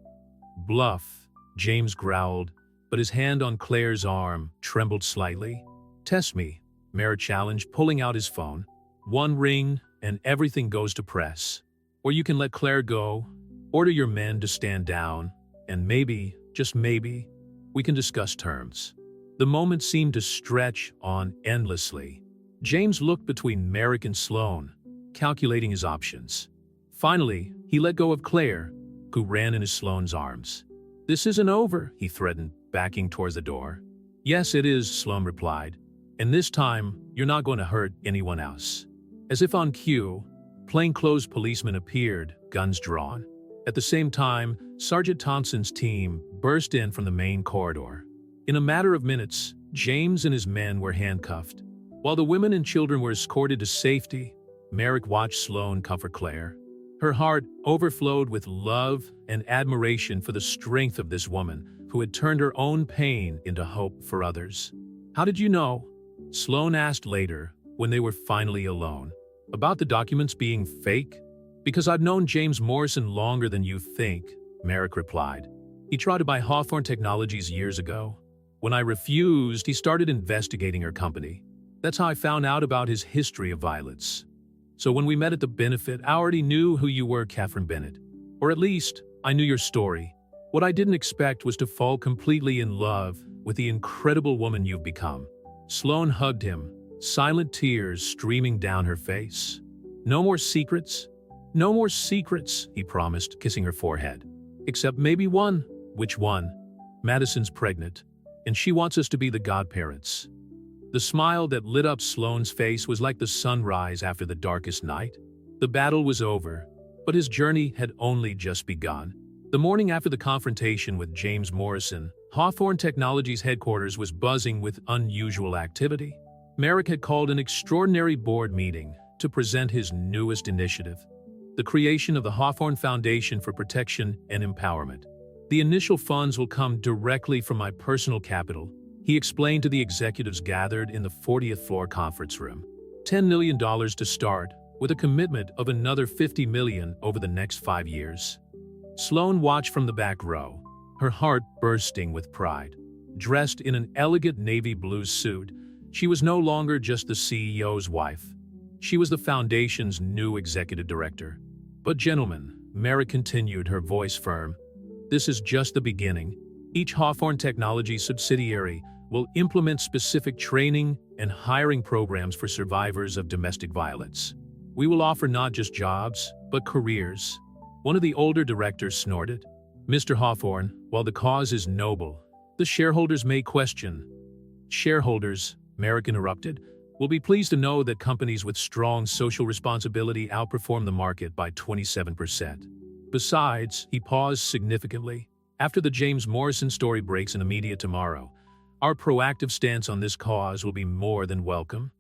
"Bluff," James growled, but his hand on Claire's arm trembled slightly. "Test me," Merrick challenged, pulling out his phone. "1 ring, and everything goes to press. Or you can let Claire go, Order your men to stand down, and maybe, just maybe, we can discuss terms." The moment seemed to stretch on endlessly. James looked between Merrick and Sloane, calculating his options. Finally, he let go of Claire, who ran into Sloane's arms. "This isn't over," he threatened, backing towards the door. "Yes, it is," Sloane replied. "And this time, you're not going to hurt anyone else." As if on cue, plainclothes policemen appeared, guns drawn. At the same time, Sergeant Thompson's team burst in from the main corridor. In a matter of minutes, James and his men were handcuffed. While the women and children were escorted to safety, Merrick watched Sloane comfort Claire. Her heart overflowed with love and admiration for the strength of this woman who had turned her own pain into hope for others. "How did you know?" Sloane asked later, when they were finally alone. "About the documents being fake?" "Because I've known James Morrison longer than you think," Merrick replied. "He tried to buy Hawthorne Technologies years ago. When I refused, he started investigating our company. That's how I found out about his history of violence. So when we met at the benefit, I already knew who you were, Catherine Bennett. Or at least, I knew your story. What I didn't expect was to fall completely in love with the incredible woman you've become." Sloane hugged him, silent tears streaming down her face. "No more secrets? No more secrets," he promised, kissing her forehead. "Except maybe one." "Which one?" "Madison's pregnant, and she wants us to be the godparents." The smile that lit up Sloane's face was like the sunrise after the darkest night. The battle was over, but his journey had only just begun. The morning after the confrontation with James Morrison, Hawthorne Technologies headquarters was buzzing with unusual activity. Merrick had called an extraordinary board meeting to present his newest initiative, the creation of the Hawthorne Foundation for Protection and Empowerment. "The initial funds will come directly from my personal capital," he explained to the executives gathered in the 40th floor conference room. $10 million to start, with a commitment of another $50 million over the next 5 years. Sloane watched from the back row, her heart bursting with pride. Dressed in an elegant navy blue suit, she was no longer just the CEO's wife. She was the foundation's new executive director. "But gentlemen," Merrick continued, her voice firm, "this is just the beginning. Each Hawthorne Technologies subsidiary will implement specific training and hiring programs for survivors of domestic violence. We will offer not just jobs, but careers." One of the older directors snorted. "Mr. Hawthorne, while the cause is noble, the shareholders may question." "Shareholders," Merrick interrupted, "will be pleased to know that companies with strong social responsibility outperform the market by 27%. Besides," he paused significantly, "after the James Morrison story breaks in the media tomorrow, our proactive stance on this cause will be more than welcome."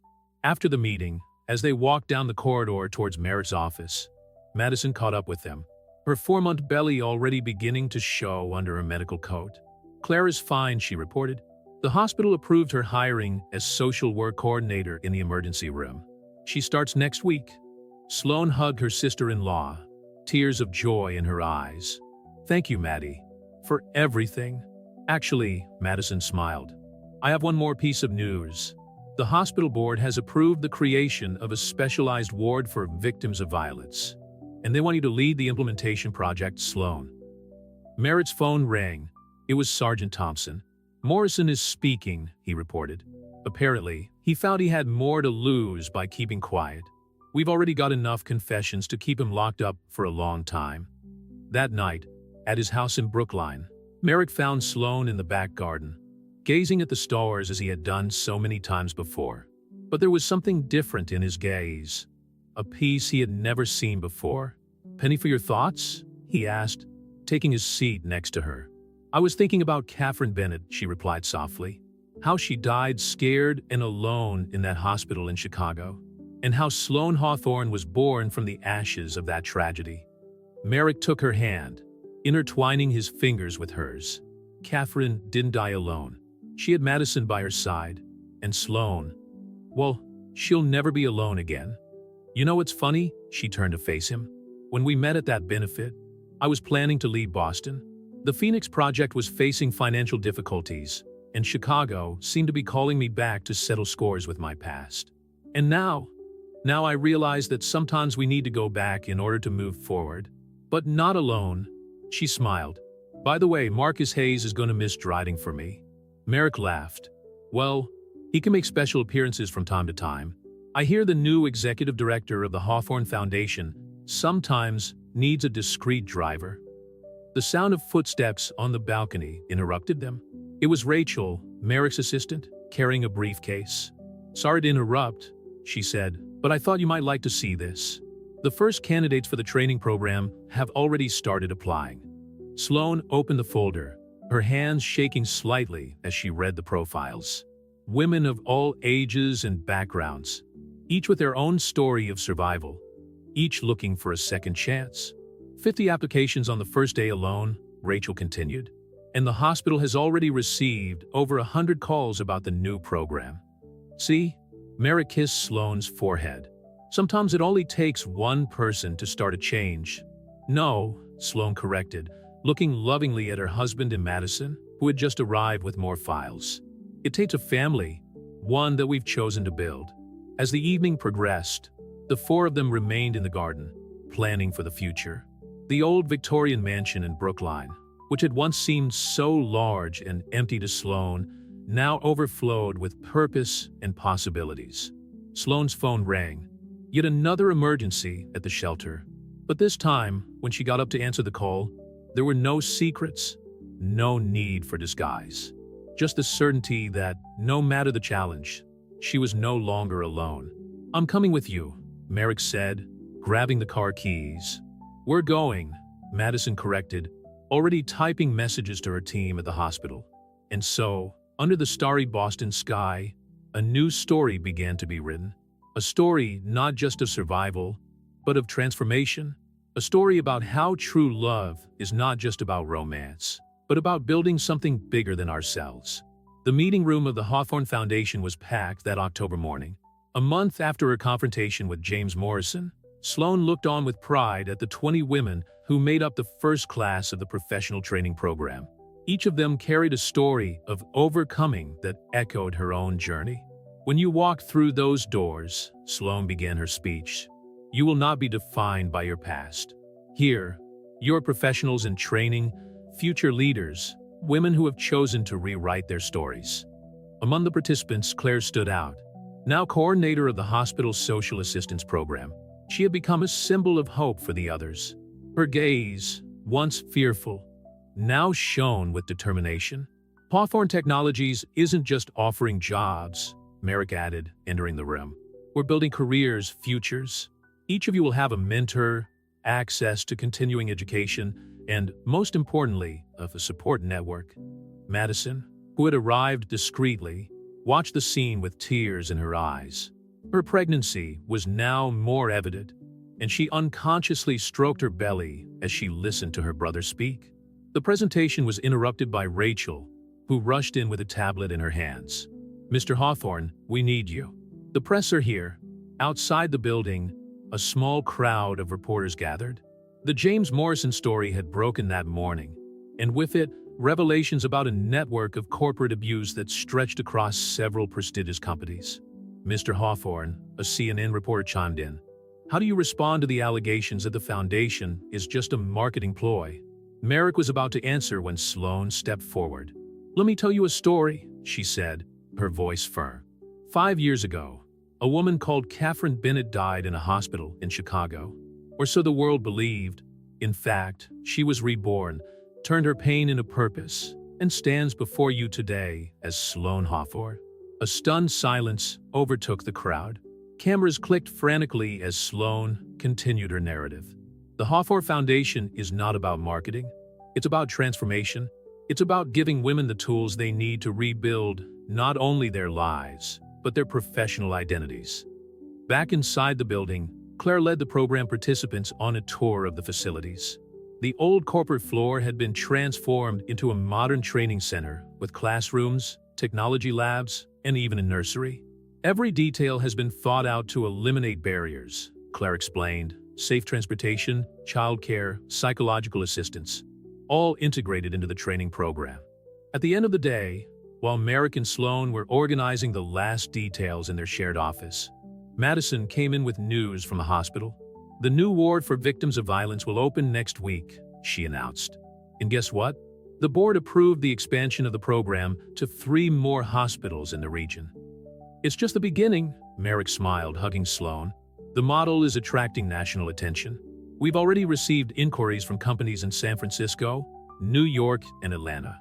After the meeting, as they walked down the corridor towards Merrick's office, Madison caught up with them, her 4-month belly already beginning to show under her medical coat. "Claire is fine," she reported. "The hospital approved her hiring as social work coordinator in the emergency room. She starts next week." Sloane hugged her sister-in-law, tears of joy in her eyes. "Thank you, Maddie, for everything." "Actually," Madison smiled, "I have one more piece of news. The hospital board has approved the creation of a specialized ward for victims of violence, and they want you to lead the implementation project." Sloane. Merritt's phone rang. It was Sergeant Thompson. "Morrison is speaking," he reported. Apparently, he found he had more to lose by keeping quiet. "We've already got enough confessions to keep him locked up for a long time." That night, at his house in Brookline, Merrick found Sloane in the back garden, gazing at the stars as he had done so many times before. But there was something different in his gaze, a peace he had never seen before. "Penny for your thoughts?" he asked, taking his seat next to her. "I was thinking about Catherine Bennett," she replied softly. "How she died scared and alone in that hospital in Chicago, and how Sloane Hawthorne was born from the ashes of that tragedy." Merrick took her hand, intertwining his fingers with hers. Catherine didn't die alone. She had Madison by her side, and Sloane, well, she'll never be alone again. "You know what's funny?" She turned to face him. "When we met at that benefit, I was planning to leave Boston. The Phoenix Project was facing financial difficulties, and Chicago seemed to be calling me back to settle scores with my past. And now I realize that sometimes we need to go back in order to move forward. But not alone. She smiled. By the way, Marcus Hayes is going to miss driving for me. Merrick laughed. Well, he can make special appearances from time to time. I hear the new executive director of the Hawthorne Foundation sometimes needs a discreet driver. The sound of footsteps on the balcony interrupted them. It was Rachel, Merrick's assistant, carrying a briefcase. Sorry to interrupt, she said, but I thought you might like to see this. The first candidates for the training program have already started applying. Sloane opened the folder, her hands shaking slightly as she read the profiles. Women of all ages and backgrounds, each with their own story of survival, each looking for a second chance. 50 applications on the first day alone, Rachel continued, and the hospital has already received over 100 calls about the new program. See? Merrick kissed Sloane's forehead. Sometimes it only takes one person to start a change. No, Sloane corrected, looking lovingly at her husband and Madison, who had just arrived with more files. It takes a family, one that we've chosen to build. As the evening progressed, the four of them remained in the garden, planning for the future. The old Victorian mansion in Brookline, which had once seemed so large and empty to Sloane, now overflowed with purpose and possibilities. Sloane's phone rang. Yet another emergency at the shelter. But this time, when she got up to answer the call, there were no secrets, no need for disguise. Just the certainty that, no matter the challenge, she was no longer alone. I'm coming with you, Merrick said, grabbing the car keys. We're going, Madison corrected, already typing messages to her team at the hospital. And so, under the starry Boston sky, a new story began to be written. A story not just of survival, but of transformation. A story about how true love is not just about romance, but about building something bigger than ourselves. The meeting room of the Hawthorne Foundation was packed that October morning. A month after her confrontation with James Morrison, Sloane looked on with pride at the 20 women who made up the first class of the professional training program. Each of them carried a story of overcoming that echoed her own journey. When you walk through those doors, Sloane began her speech, you will not be defined by your past. Here, you're professionals in training, future leaders, women who have chosen to rewrite their stories. Among the participants, Claire stood out. Now coordinator of the hospital's social assistance program, she had become a symbol of hope for the others. Her gaze, once fearful, now shone with determination. Hawthorne Technologies isn't just offering jobs, Merrick added, entering the room. We're building careers, futures. Each of you will have a mentor, access to continuing education, and, most importantly, a support network. Madison, who had arrived discreetly, watched the scene with tears in her eyes. Her pregnancy was now more evident, and she unconsciously stroked her belly as she listened to her brother speak. The presentation was interrupted by Rachel, who rushed in with a tablet in her hands. Mr. Hawthorne, we need you. The press are here. Outside the building, a small crowd of reporters gathered. The James Morrison story had broken that morning, and with it, revelations about a network of corporate abuse that stretched across several prestigious companies. Mr. Hawthorne, a CNN reporter chimed in. How do you respond to the allegations that the foundation is just a marketing ploy? Merrick was about to answer when Sloane stepped forward. Let me tell you a story, she said, her voice firm. 5 years ago, a woman called Catherine Bennett died in a hospital in Chicago. Or so the world believed. In fact, she was reborn, turned her pain into purpose, and stands before you today as Sloane Hawthorne. A stunned silence overtook the crowd. Cameras clicked frantically as Sloane continued her narrative. The Hawthorne Foundation is not about marketing. It's about transformation. It's about giving women the tools they need to rebuild not only their lives, but their professional identities. Back inside the building, Claire led the program participants on a tour of the facilities. The old corporate floor had been transformed into a modern training center with classrooms, technology labs, and even a nursery. Every detail has been thought out to eliminate barriers, Claire explained. Safe transportation, childcare, psychological assistance, all integrated into the training program. At the end of the day, while Merrick and Sloane were organizing the last details in their shared office, Madison came in with news from the hospital. The new ward for victims of violence will open next week, she announced. And guess what? The board approved the expansion of the program to 3 more hospitals in the region. It's just the beginning, Merrick smiled, hugging Sloan. The model is attracting national attention. We've already received inquiries from companies in San Francisco, New York, and Atlanta.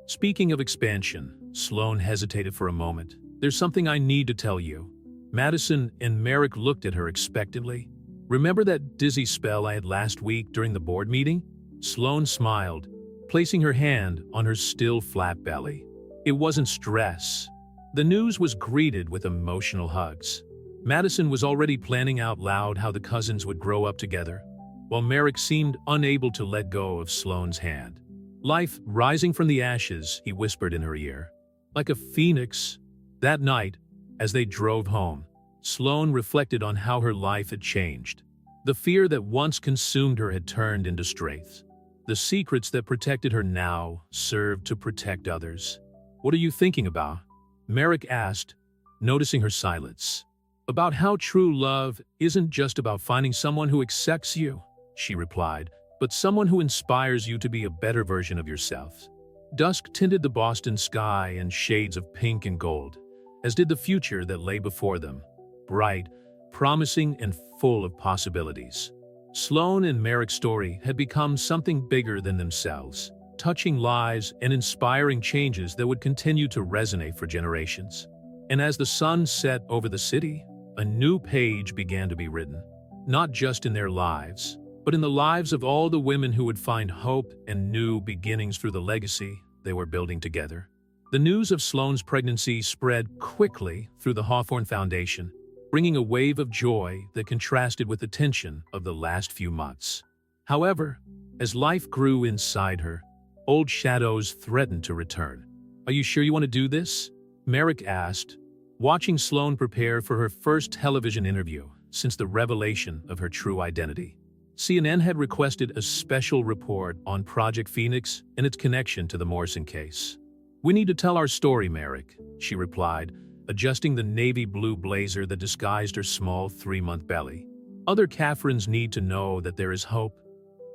Speaking of expansion, Sloan hesitated for a moment. There's something I need to tell you. Madison and Merrick looked at her expectantly. Remember that dizzy spell I had last week during the board meeting? Sloan smiled, placing her hand on her still flat belly. It wasn't stress. The news was greeted with emotional hugs. Madison was already planning out loud how the cousins would grow up together, while Merrick seemed unable to let go of Sloan's hand. Life rising from the ashes, he whispered in her ear. Like a phoenix. That night, as they drove home, Sloan reflected on how her life had changed. The fear that once consumed her had turned into strength. The secrets that protected her now served to protect others. What are you thinking about? Merrick asked, noticing her silence. About how true love isn't just about finding someone who accepts you, she replied, but someone who inspires you to be a better version of yourself. Dusk tinted the Boston sky in shades of pink and gold, as did the future that lay before them, bright, promising, and full of possibilities. Sloan and Merrick's story had become something bigger than themselves, touching lives and inspiring changes that would continue to resonate for generations. And as the sun set over the city, a new page began to be written, not just in their lives, but in the lives of all the women who would find hope and new beginnings through the legacy they were building together. The news of Sloan's pregnancy spread quickly through the Hawthorne Foundation, bringing a wave of joy that contrasted with the tension of the last few months. However, as life grew inside her, old shadows threatened to return. "Are you sure you want to do this?" Merrick asked, watching Sloan prepare for her first television interview since the revelation of her true identity. CNN had requested a special report on Project Phoenix and its connection to the Morrison case. "We need to tell our story, Merrick," she replied, adjusting the navy blue blazer that disguised her small 3-month belly. "Other Catherines need to know that there is hope."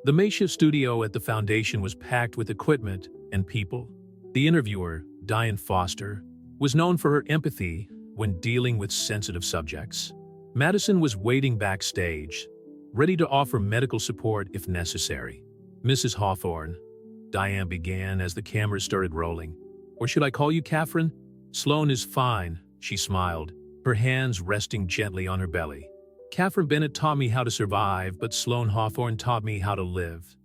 The makeshift studio at the foundation was packed with equipment and people. The interviewer, Diane Foster, was known for her empathy when dealing with sensitive subjects. Madison was waiting backstage, ready to offer medical support if necessary. "Mrs. Hawthorne," Diane began as the cameras started rolling. "Or should I call you Catherine?" "Sloan is fine," she smiled, her hands resting gently on her belly. "Catherine Bennett taught me how to survive, but Sloan Hawthorne taught me how to live."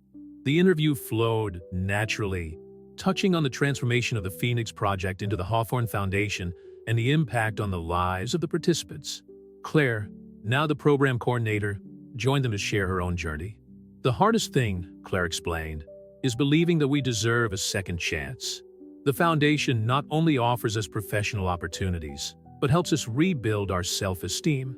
The interview flowed naturally, touching on the transformation of the Phoenix Project into the Hawthorne Foundation and the impact on the lives of the participants. Claire, now the program coordinator, joined them to share her own journey. "The hardest thing," Claire explained, "is believing that we deserve a second chance. The foundation not only offers us professional opportunities, but helps us rebuild our self-esteem."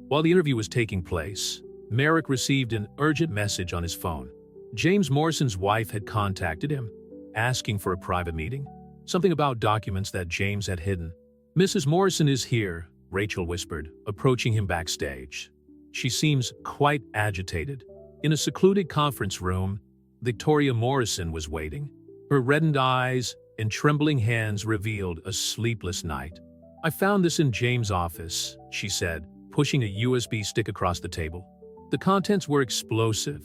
While the interview was taking place, Merrick received an urgent message on his phone. James Morrison's wife had contacted him, asking for a private meeting, something about documents that James had hidden. "Mrs. Morrison is here," Rachel whispered, approaching him backstage. "She seems quite agitated." In a secluded conference room, Victoria Morrison was waiting. Her reddened eyes and trembling hands revealed a sleepless night. "I found this in James' office," she said, pushing a USB stick across the table. The contents were explosive.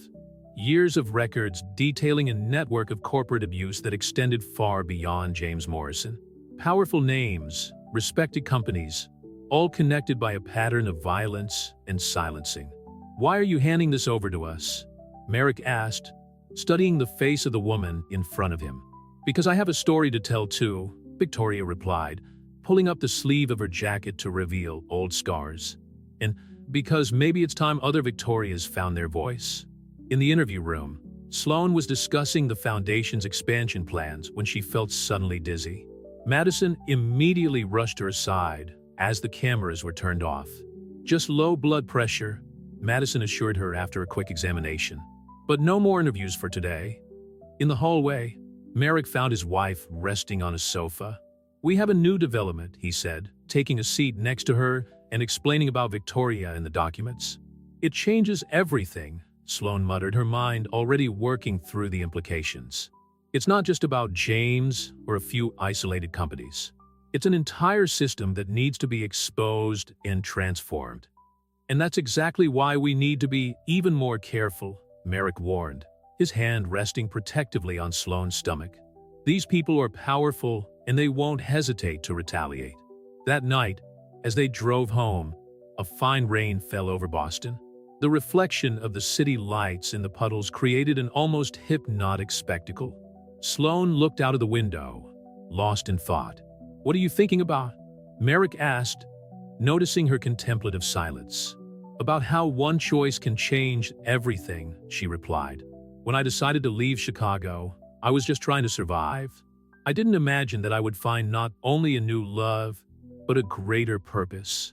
Years of records detailing a network of corporate abuse that extended far beyond James Morrison. Powerful names, respected companies, all connected by a pattern of violence and silencing. "Why are you handing this over to us?" Merrick asked, studying the face of the woman in front of him. "Because I have a story to tell too," Victoria replied, pulling up the sleeve of her jacket to reveal old scars. "And because maybe it's time other Victorias found their voice." In the interview room, Sloan was discussing the foundation's expansion plans when she felt suddenly dizzy. Madison immediately rushed her aside as the cameras were turned off. "Just low blood pressure," Madison assured her after a quick examination. "But no more interviews for today." In the hallway, Merrick found his wife resting on a sofa. "We have a new development," he said, taking a seat next to her and explaining about Victoria and the documents. It changes everything, Sloane muttered, her mind already working through the implications. It's not just about James or a few isolated companies. It's an entire system that needs to be exposed and transformed. And that's exactly why we need to be even more careful, Merrick warned, his hand resting protectively on Sloane's stomach. These people are powerful, and they won't hesitate to retaliate. That night, as they drove home, a fine rain fell over Boston. The reflection of the city lights in the puddles created an almost hypnotic spectacle. Sloane looked out of the window, lost in thought. "What are you thinking about?" Merrick asked, noticing her contemplative silence. "About how one choice can change everything," she replied. "When I decided to leave Chicago, I was just trying to survive. I didn't imagine that I would find not only a new love, but a greater purpose."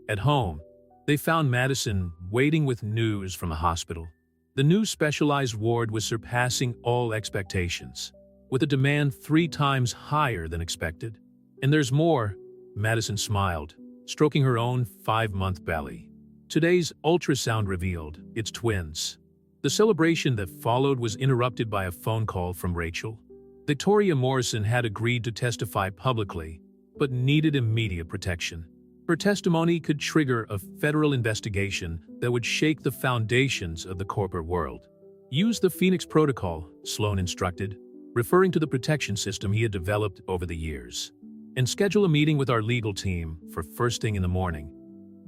At home, they found Madison waiting with news from the hospital. The new specialized ward was surpassing all expectations, with a demand 3 times higher than expected. "And there's more," Madison smiled, stroking her own 5-month belly. Today's ultrasound revealed it's twins. The celebration that followed was interrupted by a phone call from Rachel. Victoria Morrison had agreed to testify publicly, but needed immediate protection. Her testimony could trigger a federal investigation that would shake the foundations of the corporate world. "Use the Phoenix Protocol," Sloane instructed, referring to the protection system he had developed over the years. "And schedule a meeting with our legal team for first thing in the morning."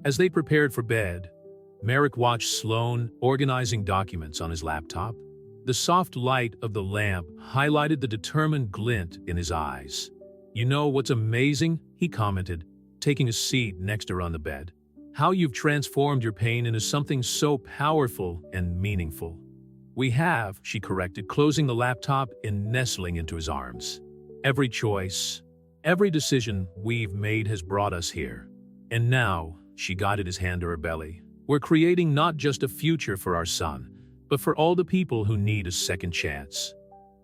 As they prepared for bed, Merrick watched Sloane organizing documents on his laptop. The soft light of the lamp highlighted the determined glint in his eyes. "You know what's amazing?" he commented, taking a seat next to her on the bed. "How you've transformed your pain into something so powerful and meaningful." "We have," she corrected, closing the laptop and nestling into his arms. "Every choice, every decision we've made has brought us here. And now," she guided his hand to her belly, "we're creating not just a future for our son, but for all the people who need a second chance."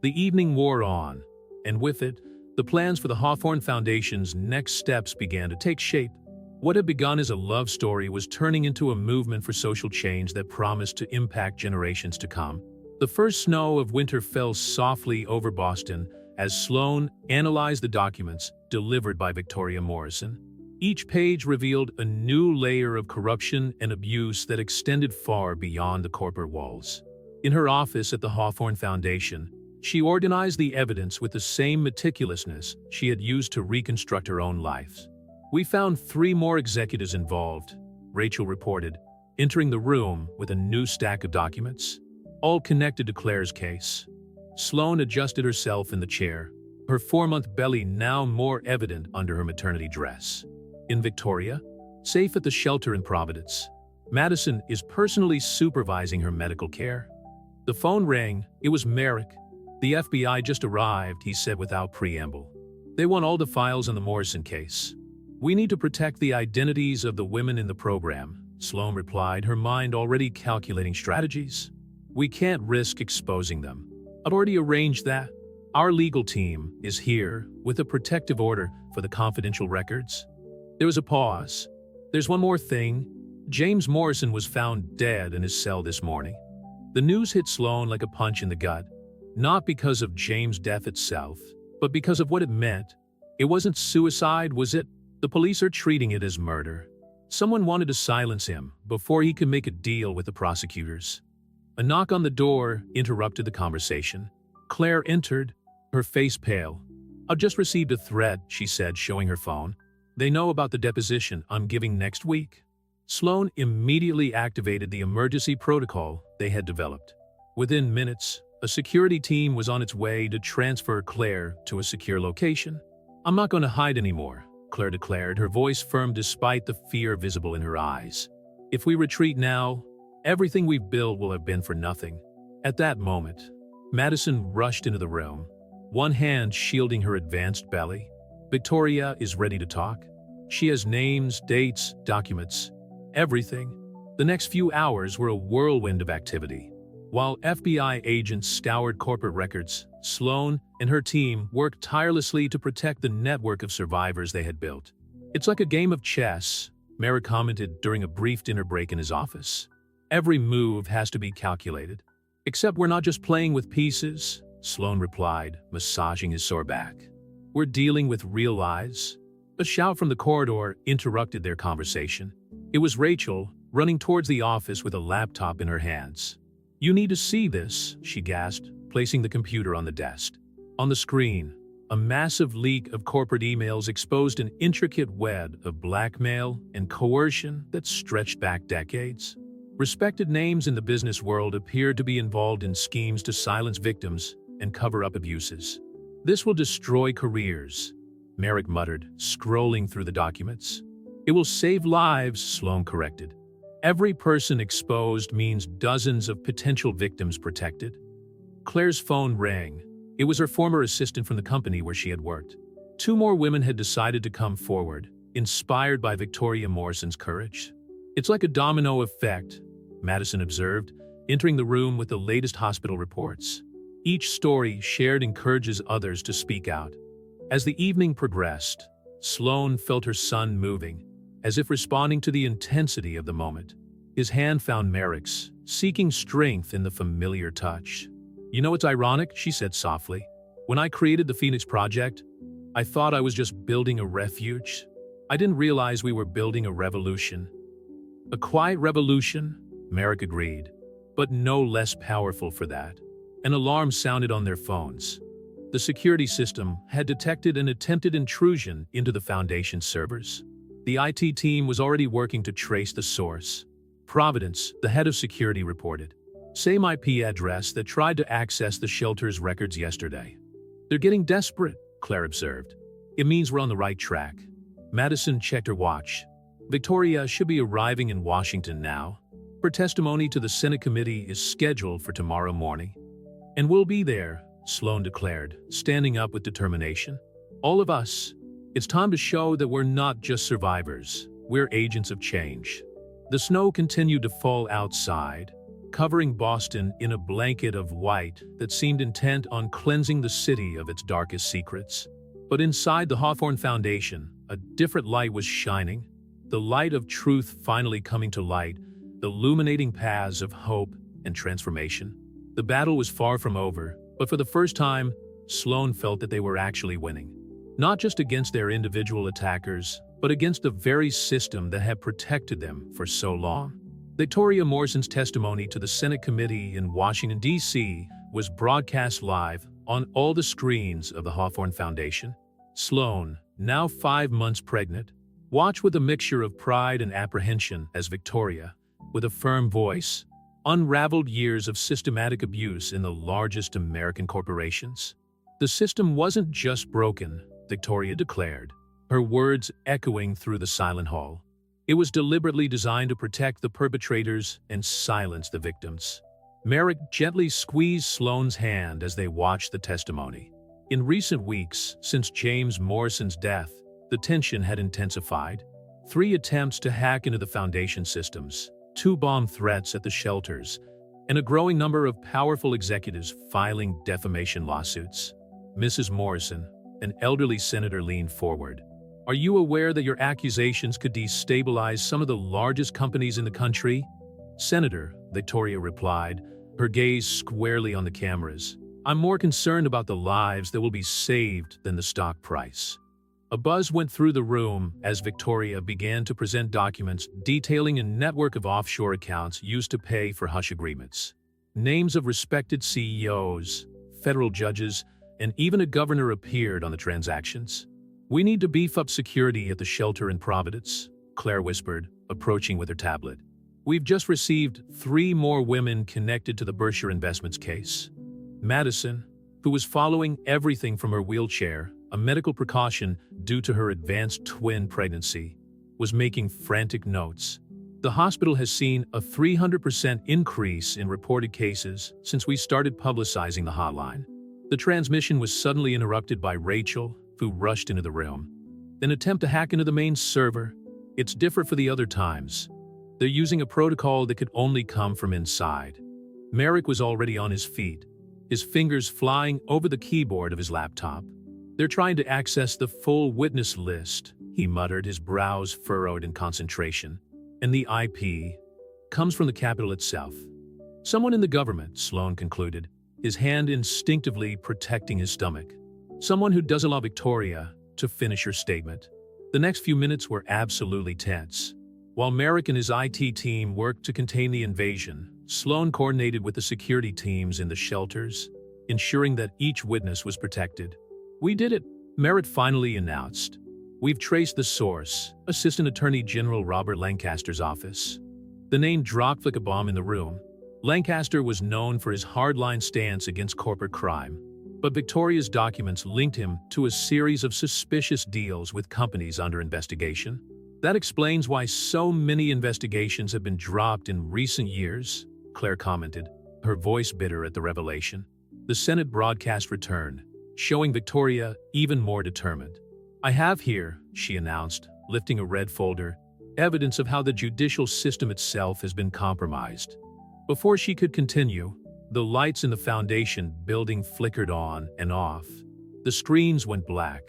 The evening wore on, and with it, the plans for the Hawthorne Foundation's next steps began to take shape. What had begun as a love story was turning into a movement for social change that promised to impact generations to come. The first snow of winter fell softly over Boston as Sloane analyzed the documents delivered by Victoria Morrison. Each page revealed a new layer of corruption and abuse that extended far beyond the corporate walls. In her office at the Hawthorne Foundation, she organized the evidence with the same meticulousness she had used to reconstruct her own life. "We found 3 more executives involved," Rachel reported, entering the room with a new stack of documents, all connected to Claire's case. Sloane adjusted herself in the chair, her 4-month belly now more evident under her maternity dress. In Victoria, safe at the shelter in Providence, Madison is personally supervising her medical care. The phone rang. It was Merrick. "The FBI just arrived," he said without preamble. "They want all the files on the Morrison case." "We need to protect the identities of the women in the program," Sloane replied, her mind already calculating strategies. "We can't risk exposing them. I've already arranged that. Our legal team is here with a protective order for the confidential records." There was a pause. "There's one more thing. James Morrison was found dead in his cell this morning." The news hit Sloane like a punch in the gut. Not because of James' death itself, but because of what it meant. It wasn't suicide, was it? The police are treating it as murder. Someone wanted to silence him before he could make a deal with the prosecutors. A knock on the door interrupted the conversation. Claire entered, her face pale. "I've just received a threat," she said, showing her phone. "They know about the deposition I'm giving next week." Sloane immediately activated the emergency protocol they had developed. Within minutes, a security team was on its way to transfer Claire to a secure location. "I'm not going to hide anymore," Claire declared, her voice firm despite the fear visible in her eyes. "If we retreat now, everything we've built will have been for nothing." At that moment, Madison rushed into the room, one hand shielding her advanced belly. "Victoria is ready to talk. She has names, dates, documents, everything." The next few hours were a whirlwind of activity. While FBI agents scoured corporate records, Sloane and her team worked tirelessly to protect the network of survivors they had built. "It's like a game of chess," Merrick commented during a brief dinner break in his office. Every move has to be calculated. Except we're not just playing with pieces, Sloan replied, massaging his sore back. We're dealing with real lives. A shout from the corridor interrupted their conversation. It was Rachel, running towards the office with a laptop in her hands. You need to see this, she gasped, placing the computer on the desk. On the screen, a massive leak of corporate emails exposed an intricate web of blackmail and coercion that stretched back decades. Respected names in the business world appeared to be involved in schemes to silence victims and cover up abuses. This will destroy careers, Merrick muttered, scrolling through the documents. It will save lives, Sloan corrected. Every person exposed means dozens of potential victims protected. Claire's phone rang. It was her former assistant from the company where she had worked. 2 more women had decided to come forward, inspired by Victoria Morrison's courage. It's like a domino effect, Madison observed, entering the room with the latest hospital reports. Each story shared encourages others to speak out. As the evening progressed, Sloan felt her son moving, as if responding to the intensity of the moment. His hand found Merrick's, seeking strength in the familiar touch. You know, it's ironic, she said softly. When I created the Phoenix Project, I thought I was just building a refuge. I didn't realize we were building a revolution. A quiet revolution, Merrick agreed, but no less powerful for that. An alarm sounded on their phones. The security system had detected an attempted intrusion into the Foundation's servers. The IT team was already working to trace the source. Providence, the head of security, reported. Same IP address that tried to access the shelter's records yesterday. They're getting desperate, Claire observed. It means we're on the right track. Madison checked her watch. Victoria should be arriving in Washington now. Her testimony to the Senate committee is scheduled for tomorrow morning. And we'll be there, Sloan declared, standing up with determination. All of us. It's time to show that we're not just survivors. We're agents of change. The snow continued to fall outside, covering Boston in a blanket of white that seemed intent on cleansing the city of its darkest secrets. But inside the Hawthorne Foundation, a different light was shining, the light of truth finally coming to light, illuminating paths of hope and transformation. The battle was far from over, but for the first time, Sloan felt that they were actually winning. Not just against their individual attackers, but against the very system that had protected them for so long. Victoria Morrison's testimony to the Senate committee in Washington, D.C. was broadcast live on all the screens of the Hawthorne Foundation. Sloan, now 5 months pregnant, watched with a mixture of pride and apprehension as Victoria, with a firm voice, unraveled years of systematic abuse in the largest American corporations. The system wasn't just broken, Victoria declared, her words echoing through the silent hall. It was deliberately designed to protect the perpetrators and silence the victims. Merrick gently squeezed Sloan's hand as they watched the testimony. In recent weeks, since James Morrison's death, the tension had intensified. 3 attempts to hack into the Foundation systems, 2 bomb threats at the shelters, and a growing number of powerful executives filing defamation lawsuits. Mrs. Morrison, an elderly senator, leaned forward. Are you aware that your accusations could destabilize some of the largest companies in the country? Senator, Victoria replied, her gaze squarely on the cameras. I'm more concerned about the lives that will be saved than the stock price. A buzz went through the room as Victoria began to present documents detailing a network of offshore accounts used to pay for hush agreements. Names of respected CEOs, federal judges, and even a governor appeared on the transactions. We need to beef up security at the shelter in Providence, Claire whispered, approaching with her tablet. We've just received 3 more women connected to the Berkshire Investments case. Madison, who was following everything from her wheelchair, a medical precaution due to her advanced twin pregnancy, was making frantic notes. The hospital has seen a 300% increase in reported cases since we started publicizing the hotline. The transmission was suddenly interrupted by Rachel, who rushed into the room. An attempt to hack into the main server. It's different for the other times. They're using a protocol that could only come from inside. Merrick was already on his feet, his fingers flying over the keyboard of his laptop. They're trying to access the full witness list, he muttered, his brows furrowed in concentration. And the IP. comes from the Capitol itself. Someone in the government, Sloan concluded, his hand instinctively protecting his stomach. Someone who does allow Victoria to finish her statement. The next few minutes were absolutely tense. While Merrick and his IT team worked to contain the invasion, Sloan coordinated with the security teams in the shelters, ensuring that each witness was protected. "We did it," Merrick finally announced. "We've traced the source, Assistant Attorney General Robert Lancaster's office." The name dropped like a bomb in the room. Lancaster was known for his hardline stance against corporate crime, but Victoria's documents linked him to a series of suspicious deals with companies under investigation. "That explains why so many investigations have been dropped in recent years," Claire commented, her voice bitter at the revelation. The Senate broadcast returned, showing Victoria even more determined. "I have here," she announced, lifting a red folder, evidence of how the judicial system itself has been compromised. Before she could continue, the lights in the foundation building flickered on and off. The screens went black.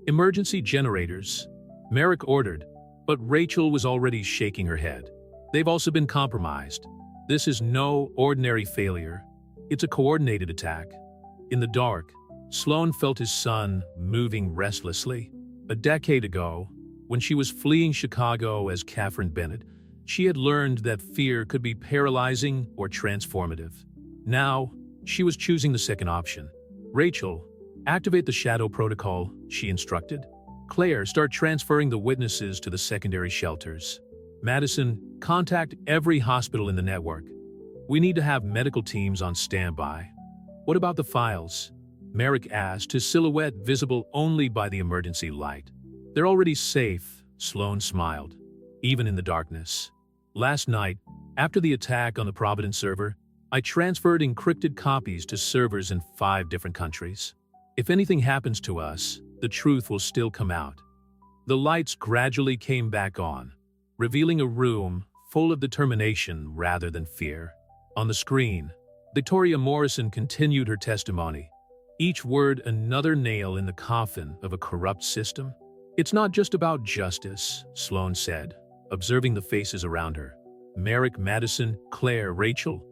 "Emergency generators," Merrick ordered, but Rachel was already shaking her head. "They've also been compromised. This is no ordinary failure. It's a coordinated attack." In the dark, Sloan felt his son moving restlessly. A decade ago, when she was fleeing Chicago as Catherine Bennett, she had learned that fear could be paralyzing or transformative. Now, she was choosing the second option. "Rachel, activate the shadow protocol," she instructed. "Claire, start transferring the witnesses to the secondary shelters. Madison, contact every hospital in the network. We need to have medical teams on standby." "What about the files?" Merrick asked, his silhouette visible only by the emergency light. "They're already safe," Sloan smiled, "even in the darkness. Last night, after the attack on the Providence server, I transferred encrypted copies to servers in 5 different countries. If anything happens to us, the truth will still come out." The lights gradually came back on, revealing a room full of determination rather than fear. On the screen, Victoria Morrison continued her testimony, each word another nail in the coffin of a corrupt system. "It's not just about justice," Sloan said, observing the faces around her. Merrick, Madison, Claire, Rachel,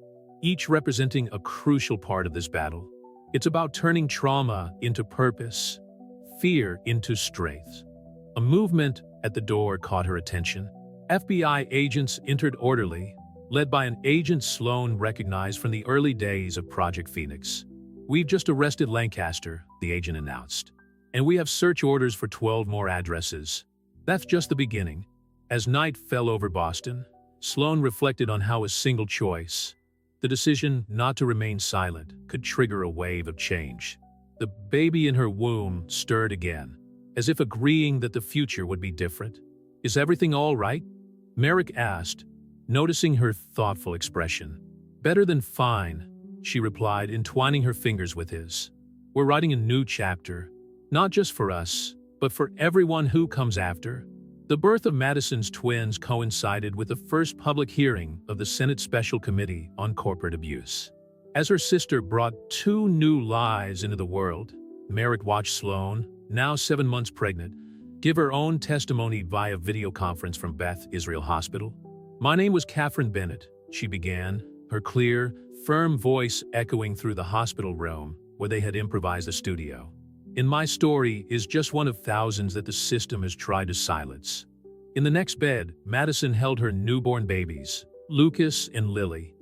each representing a crucial part of this battle. "It's about turning trauma into purpose, fear into strength." A movement at the door caught her attention. FBI agents entered orderly, led by an agent Sloan recognized from the early days of Project Phoenix. "We've just arrested Lancaster," the agent announced, "and we have search orders for 12 more addresses." That's just the beginning. As night fell over Boston, Sloan reflected on how a single choice, the decision not to remain silent, could trigger a wave of change. The baby in her womb stirred again, as if agreeing that the future would be different. "Is everything all right?" Merrick asked, noticing her thoughtful expression. "Better than fine," she replied, entwining her fingers with his. "We're writing a new chapter, not just for us, but for everyone who comes after." The birth of Madison's twins coincided with the first public hearing of the Senate Special Committee on Corporate Abuse. As her sister brought 2 new lives into the world, Merrick watched Sloan, now 7 months pregnant, give her own testimony via video conference from Beth Israel Hospital. "My name was Catherine Bennett," she began, her clear, firm voice echoing through the hospital room where they had improvised a studio. "And my story is just one of thousands that the system has tried to silence." In the next bed, Madison held her newborn babies, Lucas and Lily,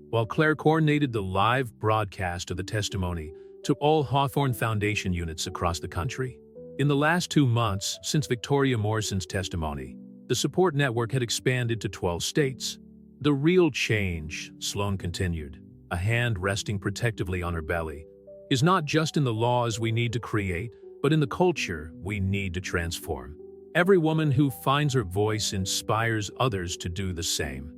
while Claire coordinated the live broadcast of the testimony to all Hawthorne Foundation units across the country. In the last 2 months since Victoria Morrison's testimony, the support network had expanded to 12 states. "The real change," Sloan continued, a hand resting protectively on her belly, "is not just in the laws we need to create, but in the culture we need to transform. Every woman who finds her voice inspires others to do the same."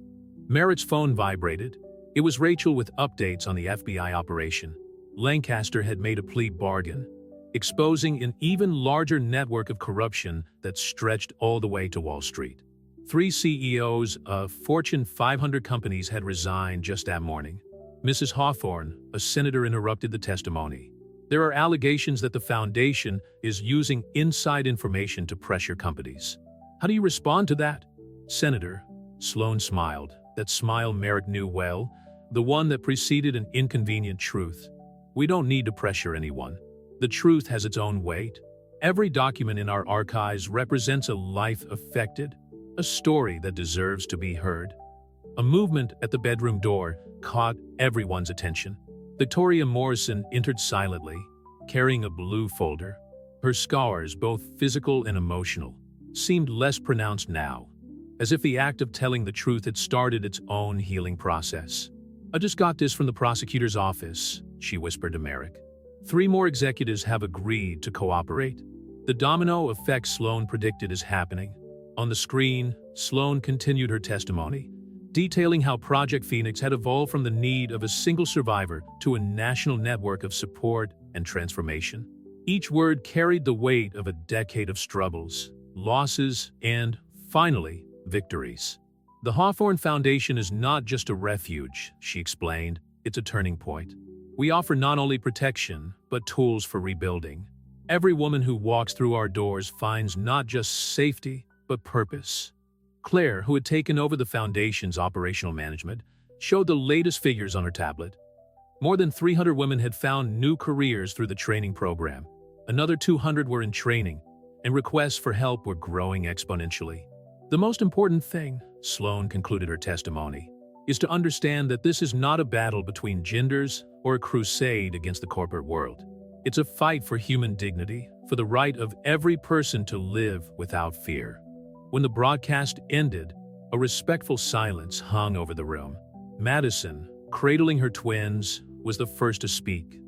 Merritt's phone vibrated. It was Rachel with updates on the FBI operation. Lancaster had made a plea bargain, exposing an even larger network of corruption that stretched all the way to Wall Street. 3 CEOs of Fortune 500 companies had resigned just that morning. Mrs. Hawthorne, a senator, interrupted the testimony. "There are allegations that the foundation is using inside information to pressure companies. How do you respond to that?" "Senator," Sloan smiled, that smile Merrick knew well, the one that preceded an inconvenient truth. We don't need to pressure anyone. The truth has its own weight. Every document in our archives represents a life affected, a story that deserves to be heard. A movement at the bedroom door caught everyone's attention. Victoria Morrison entered silently, carrying a blue folder. Her scars, both physical and emotional, seemed less pronounced now, as if the act of telling the truth had started its own healing process. "I just got this from the prosecutor's office," she whispered to Merrick. "3 more executives have agreed to cooperate." The domino effect Sloan predicted is happening. On the screen, Sloan continued her testimony, detailing how Project Phoenix had evolved from the need of a single survivor to a national network of support and transformation. Each word carried the weight of a decade of struggles, losses, and, finally, victories. "The Hawthorne Foundation is not just a refuge," she explained. "It's a turning point. We offer not only protection, but tools for rebuilding. Every woman who walks through our doors finds not just safety, but purpose." Claire, who had taken over the foundation's operational management, showed the latest figures on her tablet. More than 300 women had found new careers through the training program. Another 200 were in training, and requests for help were growing exponentially. "The most important thing," Sloan concluded her testimony, "is to understand that this is not a battle between genders or a crusade against the corporate world. It's a fight for human dignity, for the right of every person to live without fear." When the broadcast ended, a respectful silence hung over the room. Madison, cradling her twins, was the first to speak.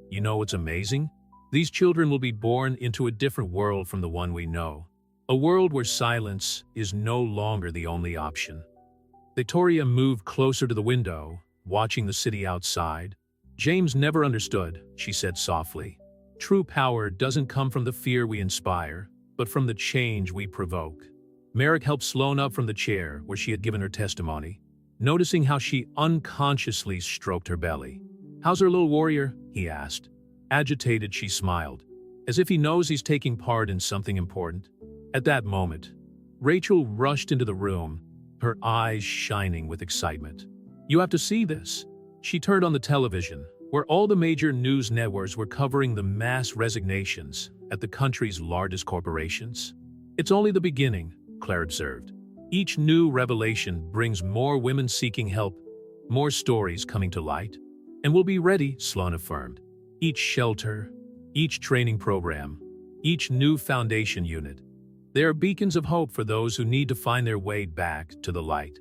"You know what's amazing? These children will be born into a different world from the one we know. A world where silence is no longer the only option." Victoria moved closer to the window, watching the city outside. "James never understood," she said softly. "True power doesn't come from the fear we inspire, but from the change we provoke." Merrick helped Sloan up from the chair where she had given her testimony, noticing how she unconsciously stroked her belly. "How's our little warrior?" he asked. Agitated, she smiled, as if he knows he's taking part in something important. At that moment, Rachel rushed into the room, her eyes shining with excitement. "You have to see this." She turned on the television, where all the major news networks were covering the mass resignations at the country's largest corporations. "It's only the beginning," Claire observed. "Each new revelation brings more women seeking help, more stories coming to light. And we'll be ready," Sloan affirmed. "Each shelter, each training program, each new foundation unit. They are beacons of hope for those who need to find their way back to the light."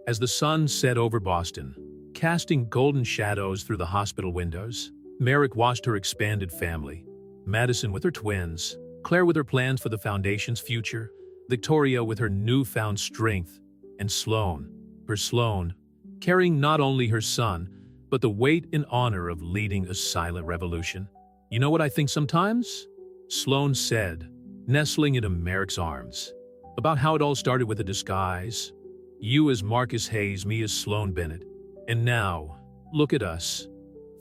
As the sun set over Boston, casting golden shadows through the hospital windows, Merrick watched her expanded family. Madison with her twins, Claire with her plans for the foundation's future, Victoria with her newfound strength, and Sloan, carrying not only her son, but the weight and honor of leading a silent revolution. "You know what I think sometimes?" Sloan said, nestling into Merrick's arms. "About how it all started with a disguise. You as Marcus Hayes, me as Sloan Bennett. And now, look at us,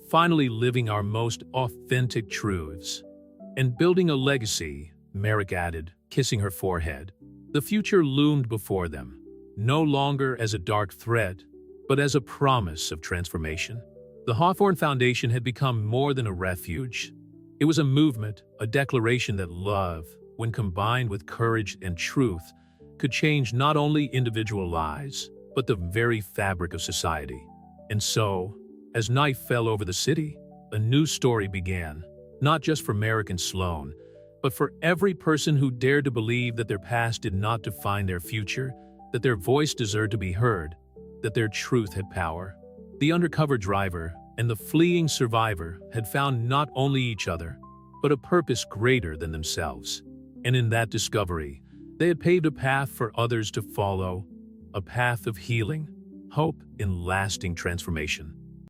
finally living our most authentic truths. And building a legacy," Merrick added, kissing her forehead. The future loomed before them, no longer as a dark threat, but as a promise of transformation. The Hawthorne Foundation had become more than a refuge. It was a movement, a declaration that love, when combined with courage and truth, could change not only individual lives, but the very fabric of society. And so, as night fell over the city, a new story began, not just for Merrick and Sloan, but for every person who dared to believe that their past did not define their future, that their voice deserved to be heard, that their truth had power. The undercover driver and the fleeing survivor had found not only each other, but a purpose greater than themselves. And in that discovery, they had paved a path for others to follow, a path of healing, hope, and lasting transformation.